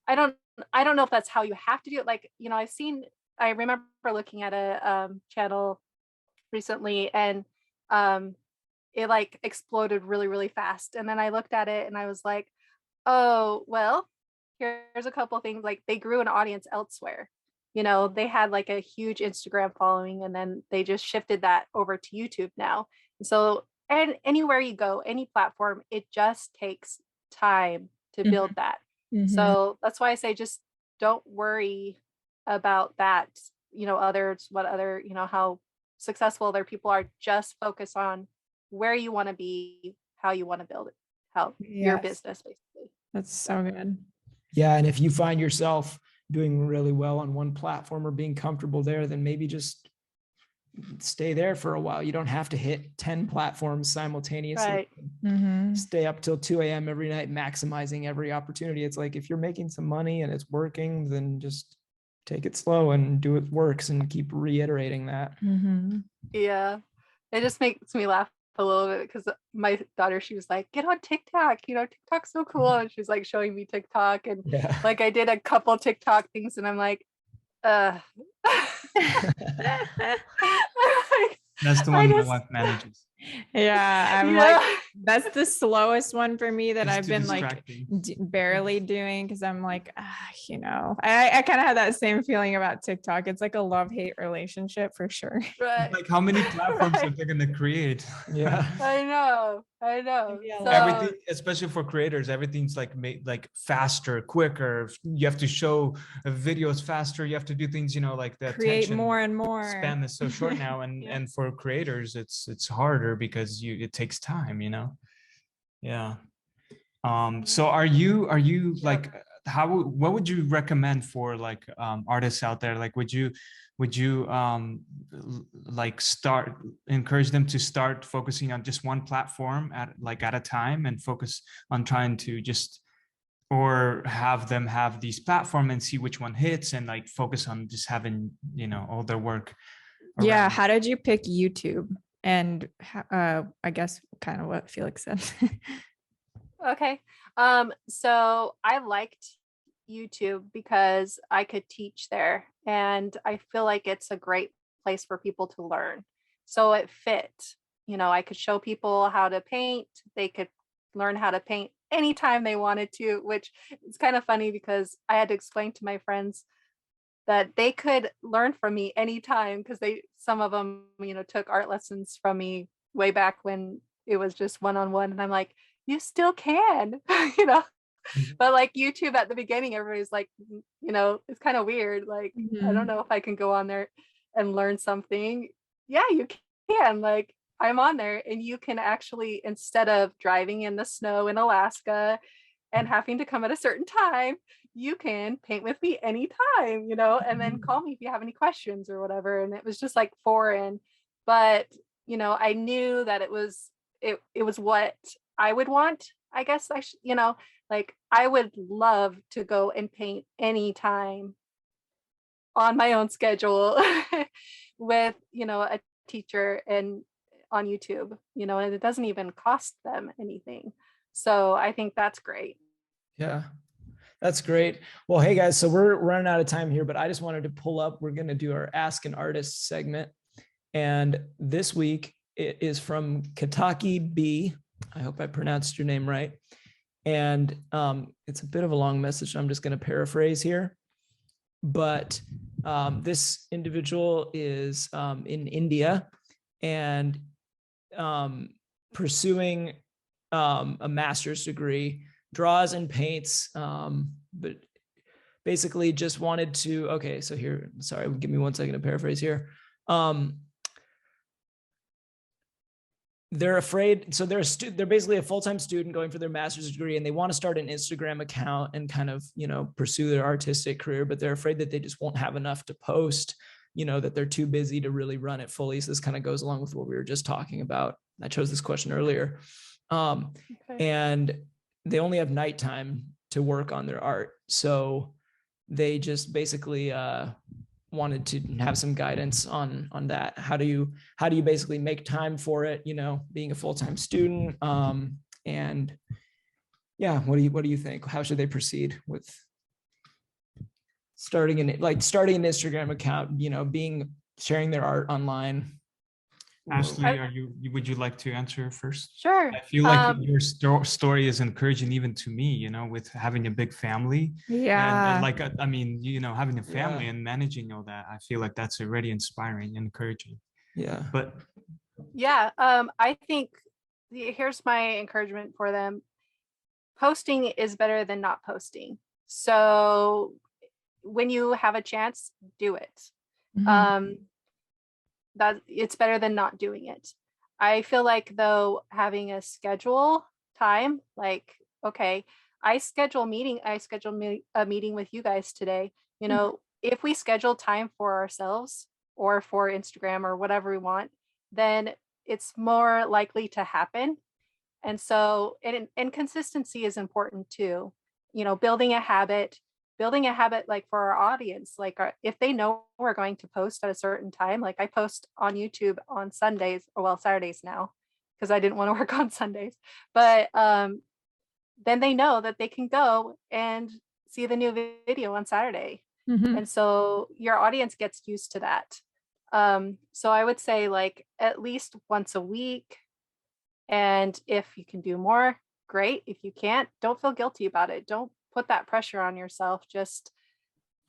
I don't know if that's how you have to do it. Like, you know, I remember looking at a channel recently, and it like exploded really, really fast. And then I looked at it and I was like, oh, well, here's a couple of things. Like they grew an audience elsewhere. You know, they had like a huge Instagram following, and then they just shifted that over to YouTube now. And so, and anywhere you go, any platform, it just takes time to build that. So that's why I say just don't worry about that, you know, what other, you know, how successful other people are. Just focus on where you want to be, how you want to build it, your business, basically. That's so good. Yeah. And if you find yourself doing really well on one platform or being comfortable there, then maybe just stay there for a while. You don't have to hit 10 platforms simultaneously. Right. Mhm. Stay up till 2 a.m. every night, maximizing every opportunity. It's like, if you're making some money and it's working, then just take it slow and do what works and keep reiterating that. Mhm. Yeah. It just makes me laugh a little bit because my daughter, she was like, get on TikTok, TikTok's so cool. And she's like showing me TikTok, and Yeah. like I did a couple TikTok things and I'm like, I'm like, That's the I one my just, wife manages. Yeah, I'm yeah. like, that's the slowest one for me that It's I've too been like distracting. barely doing, because I'm like, I kind of have that same feeling about TikTok. It's like a love-hate relationship for sure. Right. Like, how many platforms Right. are they gonna create? Yeah. I know. Maybe a So lot. Everything, especially for creators, everything's like made like faster, quicker. You have to show videos faster. You have to do things, like the Create attention more and more. span is so short now, and Yeah. and for creators, it's harder because it takes time. Yeah. So are you Yep. like, what would you recommend for like artists out there? Like, would you like encourage them to start focusing on just one platform at a time and focus on trying to just, or have them have these platform and see which one hits and like focus on just having all their work Yeah. around? How did you pick YouTube? And I guess kind of what Felix said. Okay. So I liked YouTube because I could teach there, and I feel like it's a great place for people to learn. So it fit. I could show people how to paint. They could learn how to paint anytime they wanted to, which is kind of funny because I had to explain to my friends that they could learn from me anytime, because some of them, took art lessons from me way back when it was just one-on-one. And I'm like, you still can, you know, Mhm. but like YouTube at the beginning, everybody's like, it's kind of weird. Like, I don't Mhm. know if I can go on there and learn something. Yeah, you can. Like, I'm on there, and you can actually, instead of driving in the snow in Alaska and having to come at a certain time, you can paint with me anytime, and then call me if you have any questions or whatever. And it was just like foreign, but I knew that it was what I would want. I guess I should, like I would love to go and paint anytime on my own schedule with, a teacher and on YouTube, and it doesn't even cost them anything. So I think that's great. Yeah. That's great. Well, hey guys, so we're running out of time here, but I just wanted to pull up. We're going to do our Ask an Artist segment. And this week it is from Kataki B. I hope I pronounced your name right. And it's a bit of a long message. So I'm just going to paraphrase here. But this individual is in India and pursuing a master's degree, draws and paints, but basically just wanted to, okay, so here, sorry, give me 1 second to paraphrase here. They're afraid, so they're basically a full-time student going for their master's degree, and they want to start an Instagram account and kind of, pursue their artistic career, but they're afraid that they just won't have enough to post, that they're too busy to really run it fully. So this kind of goes along with what we were just talking about. I chose this question earlier. Okay. And they only have nighttime to work on their art. So they just basically wanted to have some guidance on that. How do you basically make time for it, being a full-time student? And yeah, what do you think? How should they proceed with starting an Instagram account, sharing their art online? Ashley, would you like to answer first? Sure. I feel like your story is encouraging even to me, with having a big family. Yeah. And like, I mean, having a family Yeah. and managing all that, I feel like that's already inspiring and encouraging. Yeah. But Yeah, I think here's my encouragement for them. Posting is better than not posting. So when you have a chance, do it. Mhm. That it's better than not doing it. I feel like though having a schedule time, like, okay, I schedule a meeting with you guys today. If we schedule time for ourselves or for Instagram or whatever we want, then it's more likely to happen. And so, and consistency is important too. You know, building a habit like for our audience, like if they know we're going to post at a certain time, like I post on YouTube on Sundays, or well, Saturdays now, because I didn't want to work on Sundays. But then they know that they can go and see the new video on Saturday. Mhm. And so your audience gets used to that. So I would say like at least once a week. And if you can do more, great. If you can't, don't feel guilty about it. Don't put that pressure on yourself. Just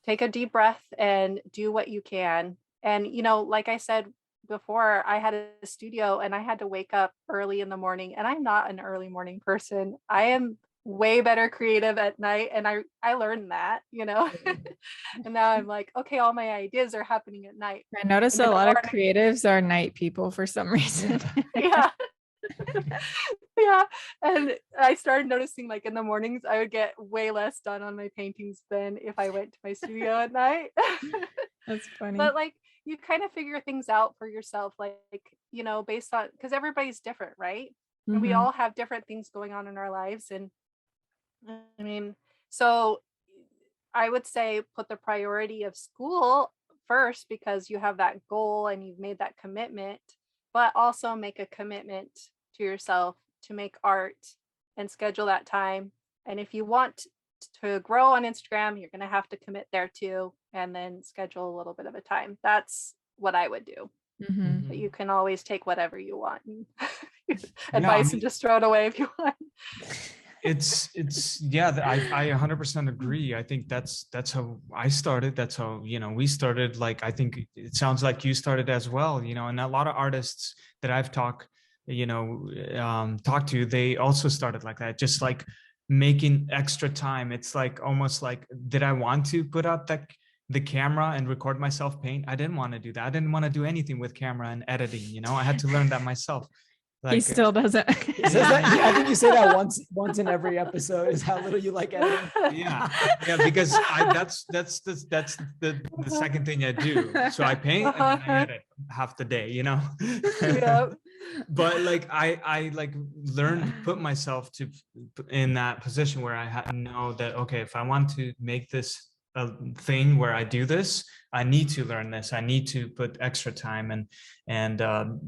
take a deep breath and do what you can. And, you know, like I said before, I had a studio and I had to wake up early in the morning, and I'm not an early morning person. I am way better creative at night. And I learned that, you know, and now I'm like, okay, all my ideas are happening at night. I notice And in a the lot of morning- creatives are night people for some reason. yeah. Yeah. And I started noticing like in the mornings I would get way less done on my paintings than if I went to my studio at night. That's funny. But like you kind of figure things out for yourself, like, you know, based on, because everybody's different, right? And we Mhm. all have different things going on in our lives. And I mean, so I would say put the priority of school first because you have that goal and you've made that commitment, but also make a commitment to yourself to make art and schedule that time. And if you want to grow on Instagram, you're going to have to commit there too, and then schedule a little bit of a time. That's what I would do. Mhm. But you can always take whatever you want and I advice mean- and just throw it away if you want. It's yeah, I 100% agree. I think that's how I started. That's how, you know, we started. Like, I think it sounds like you started as well, you know, and a lot of artists that I've talked to, they also started like that, just like making extra time. It's like almost like, did I want to put up the camera and record myself paint? I didn't want to do that. I didn't want to do anything with camera and editing, you know. I had to learn that myself. He still doesn't. He says that, yeah, I think you say that once in every episode, is how little you like editing. yeah because that's the second thing I do. So I paint and then I edit half the day, you know. Yep. But like I like learned to put myself in that position where I had to know that, okay, if I want to make this a thing where I do this, I need to learn this. I need to put extra time and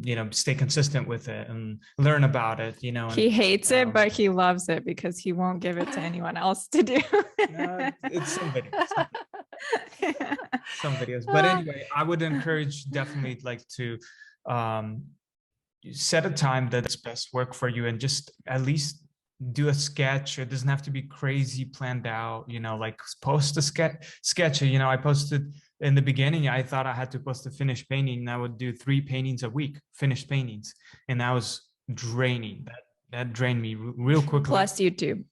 you know, stay consistent with it and learn about it, you know. He hates it, um, but he loves it because he won't give it to anyone else to do. it's some videos. But anyway, I would encourage definitely like to set a time that's best work for you and just at least do a sketch. It doesn't have to be crazy planned out, you know, like post a sketch. You know, I posted in the beginning, I thought I had to post a finished painting and I would do 3 paintings a week, finished paintings. And that was draining. That drained me real quickly. Plus YouTube.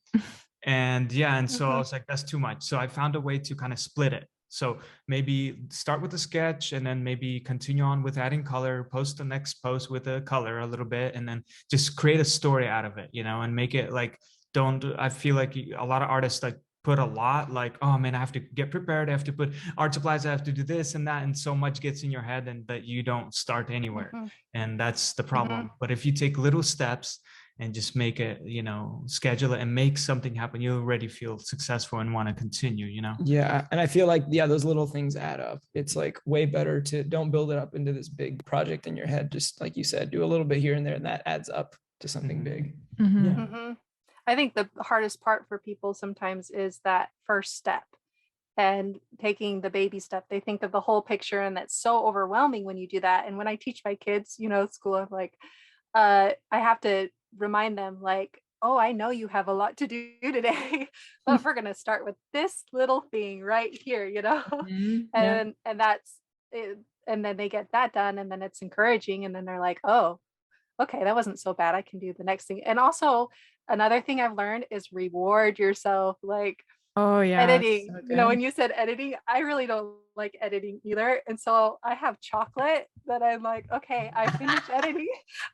And yeah, and so I was like, that's too much. So I found a way to kind of split it. So maybe start with a sketch and then maybe continue on with adding color, post the next post with a color a little bit, and then just create a story out of it, you know, and make it like, I feel like a lot of artists like put a lot, like, oh man, I have to get prepared. I have to put art supplies. I have to do this and that. And so much gets in your head and that you don't start anywhere. And that's the problem. But if you take little steps and just make it, you know, schedule it and make something happen, you already feel successful and want to continue, you know? Yeah. And I feel like, yeah, those little things add up. It's like way better to don't build it up into this big project in your head. Just like you said, do a little bit here and there, and that adds up to something big. Mhm. I think the hardest part for people sometimes is that first step and taking the baby step. They think of the whole picture, and that's so overwhelming when you do that. And when I teach my kids, you know, school, I'm like, I have to remind them like, oh, I know you have a lot to do today, but we're going to start with this little thing right here, you know. And that's it. And then they get that done, and then it's encouraging, and then they're like, oh, okay, that wasn't so bad, I can do the next thing. And also another thing I've learned is reward yourself. Like, Oh yeah, editing, so you know, good. when you said editing, I really don't like editing either. And so I have chocolate that I'm like, okay, I finished editing,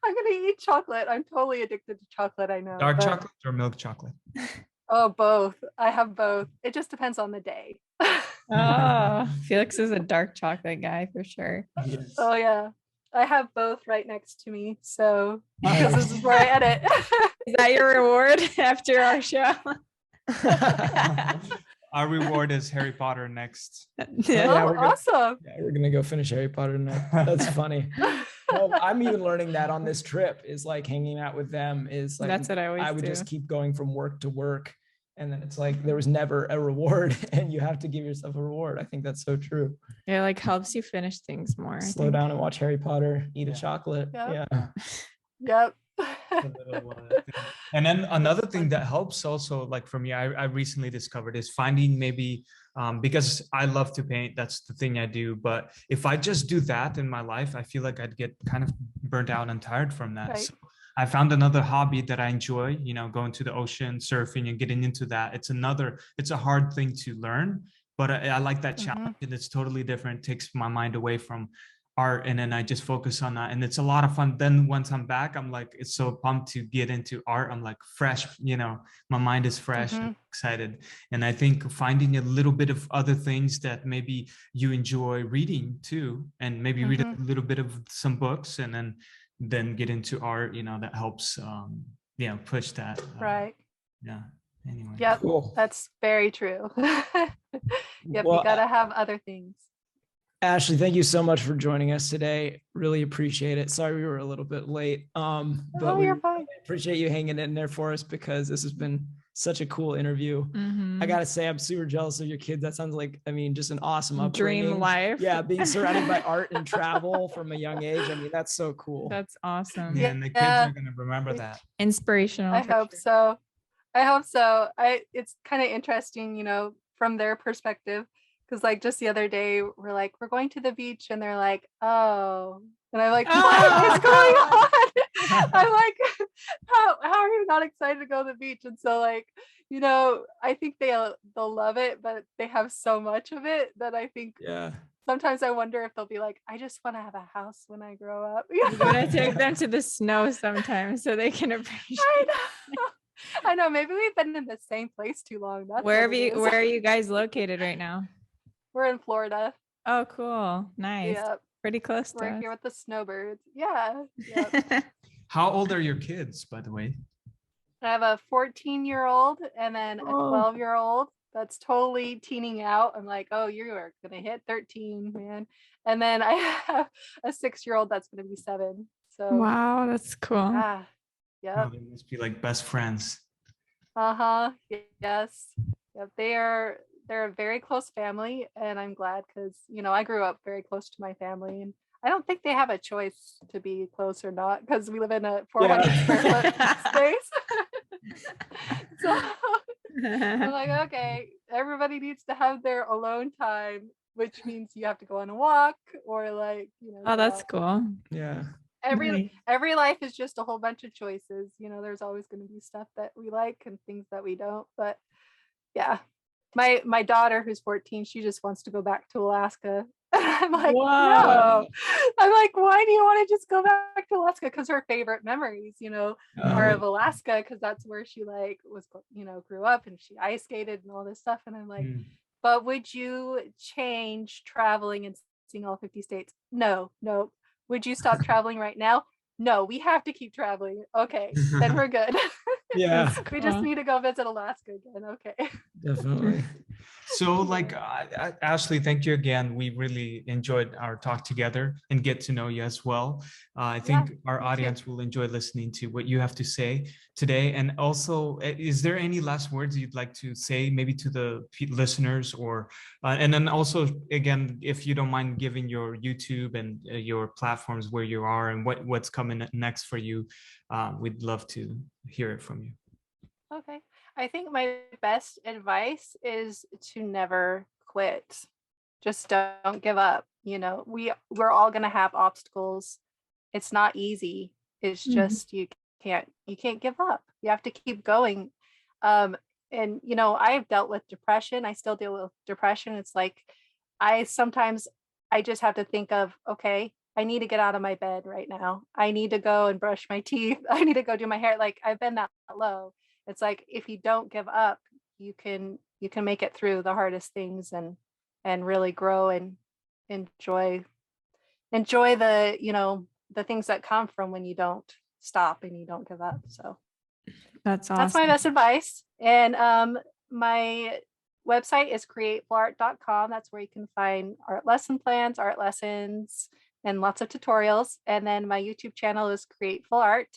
I'm gonna eat chocolate. I'm totally addicted to chocolate, I know. Dark but- chocolate or milk chocolate? Oh, both. I have both. It just depends on the day. Oh, Felix is a dark chocolate guy for sure. Yes. Oh yeah. I have both right next to me. So because this is where I edit. Is that your reward after our show? Our reward is Harry Potter next. Yeah, Oh, we're gonna- awesome. Yeah, we're gonna go finish Harry Potter tonight. That's funny. Well, I'm even learning that on this trip is like hanging out with them is like That's what I always I would do. just keep going from work to work. And then it's like there was never a reward and you have to give yourself a reward. I think that's so true. It like helps you finish things more. I Slow think. down and watch Harry Potter, eat a Yeah. chocolate. Yep. Yeah. Yep. A little, thing. And then another thing fun. that helps also, like for me, I recently discovered is finding maybe because I love to paint, that's the thing I do. But if I just do that in my life, I feel like I'd get kind of burnt out and tired from that. Right. So I found another hobby that I enjoy, going to the ocean, surfing, and getting into that. It's a hard thing to learn, but I like that challenge, and it's totally different. It takes my mind away from art, and then I just focus on that, and it's a lot of fun. Then once I'm back, I'm like, it's so pumped to get into art. I'm like fresh, my mind is fresh and excited. And I think finding a little bit of other things that maybe you enjoy reading too, and maybe read a little bit of some books, and then get into art, that helps push that. Right. Yeah. Anyway. Yep. Cool. That's very true. Yep. Well, You gotta have other things. Ashley, thank you so much for joining us today. Really appreciate it. Sorry we were a little bit late. But Oh, we you're really fine. appreciate you hanging in there for us because this has been such a cool interview. Mhm. I gotta say, I'm super jealous of your kids. That sounds like, just an awesome Dream upbringing. life. Yeah, being surrounded by art and travel from a young age. I mean, that's so cool. That's awesome. Yeah, and the kids Yeah. are gonna remember that. Inspirational. I for hope sure. so. I hope so. It's kind of interesting, from their perspective. Because like just the other day, we're like, we're going to the beach, and they're like, oh, and I'm like, what is going on? I'm like, how are you not excited to go to the beach? And so like, I think they'll love it, but they have so much of it that I think Yeah. sometimes I wonder if they'll be like, I just want to have a house when I grow up. You gotta take them to the snow sometimes so they can appreciate. I know. I know. Maybe we've been in the same place too long. That's Where what it is. are you guys located right now? We're in Florida. Oh, cool. Nice. Yep. Pretty close to We're us. here with the snowbirds. Yeah. Yep. How old are your kids, by the way? I have a 14-year-old and then a 12-year-old that's totally teening out. I'm like, oh, you are gonna hit 13, man. And then I have a 6-year-old that's gonna be 7. So Wow, that's cool. yeah. Oh, Yep. they must be like best friends. Uh-huh. Yes. Yep. They're a very close family, and I'm glad because I grew up very close to my family, and I don't think they have a choice to be close or not because we live in a 400 square foot space. So I'm like, okay, everybody needs to have their alone time, which means you have to go on a walk or like, Oh, that's go cool. Yeah. Nice. every life is just a whole bunch of choices. There's always going to be stuff that we like and things that we don't. But yeah, my daughter who's 14, she just wants to go back to Alaska. I'm like, Wow. no. I'm like, why do you want to just go back to Alaska? Because her favorite memories, are of Alaska because that's where she like was, grew up and she ice skated and all this stuff. And I'm like, but would you change traveling and seeing all 50 states? No. Would you stop traveling right now? No, we have to keep traveling. Okay, then we're good. Yeah. We just need to go visit Alaska again. Okay. Definitely. So like Ashley, thank you again. We really enjoyed our talk together and get to know you as well. I think our audience will enjoy listening to what you have to say today. And also, is there any last words you'd like to say maybe to the listeners or, and then also, again, if you don't mind giving your YouTube and your platforms where you are and what's coming next for you, we'd love to hear it from you. Okay. I think my best advice is to never quit. Just don't give up. We're all going to have obstacles. It's not easy. It's just you can't give up. You have to keep going. And I've dealt with depression. I still deal with depression. It's like I just have to think of, okay, I need to get out of my bed right now. I need to go and brush my teeth. I need to go do my hair. Like I've been that low. It's like if you don't give up, you can make it through the hardest things, and and really grow and enjoy the the things that come from when you don't stop and you don't give up. So That's that's my awesome. best advice. And my website is createfullart.com. That's where you can find art lesson plans, art lessons, and lots of tutorials. And then my YouTube channel is Create Full Art,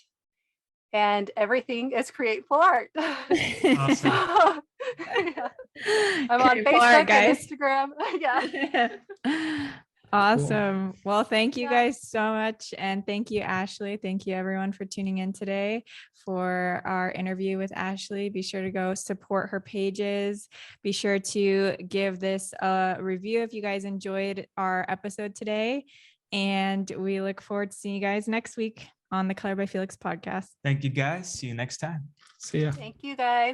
and everything is Create Full Art. Awesome. Yeah. I'm on Create full art, Facebook and Instagram. Yeah. Awesome. Well, thank you Yeah. guys so much. And thank you, Ashley. Thank you, everyone, for tuning in today for our interview with Ashley. Be sure to go support her pages. Be sure to give this a review if you guys enjoyed our episode today. And we look forward to seeing you guys next week on the Color by Felix podcast. Thank you, guys. See you next time. See ya. Thank you guys.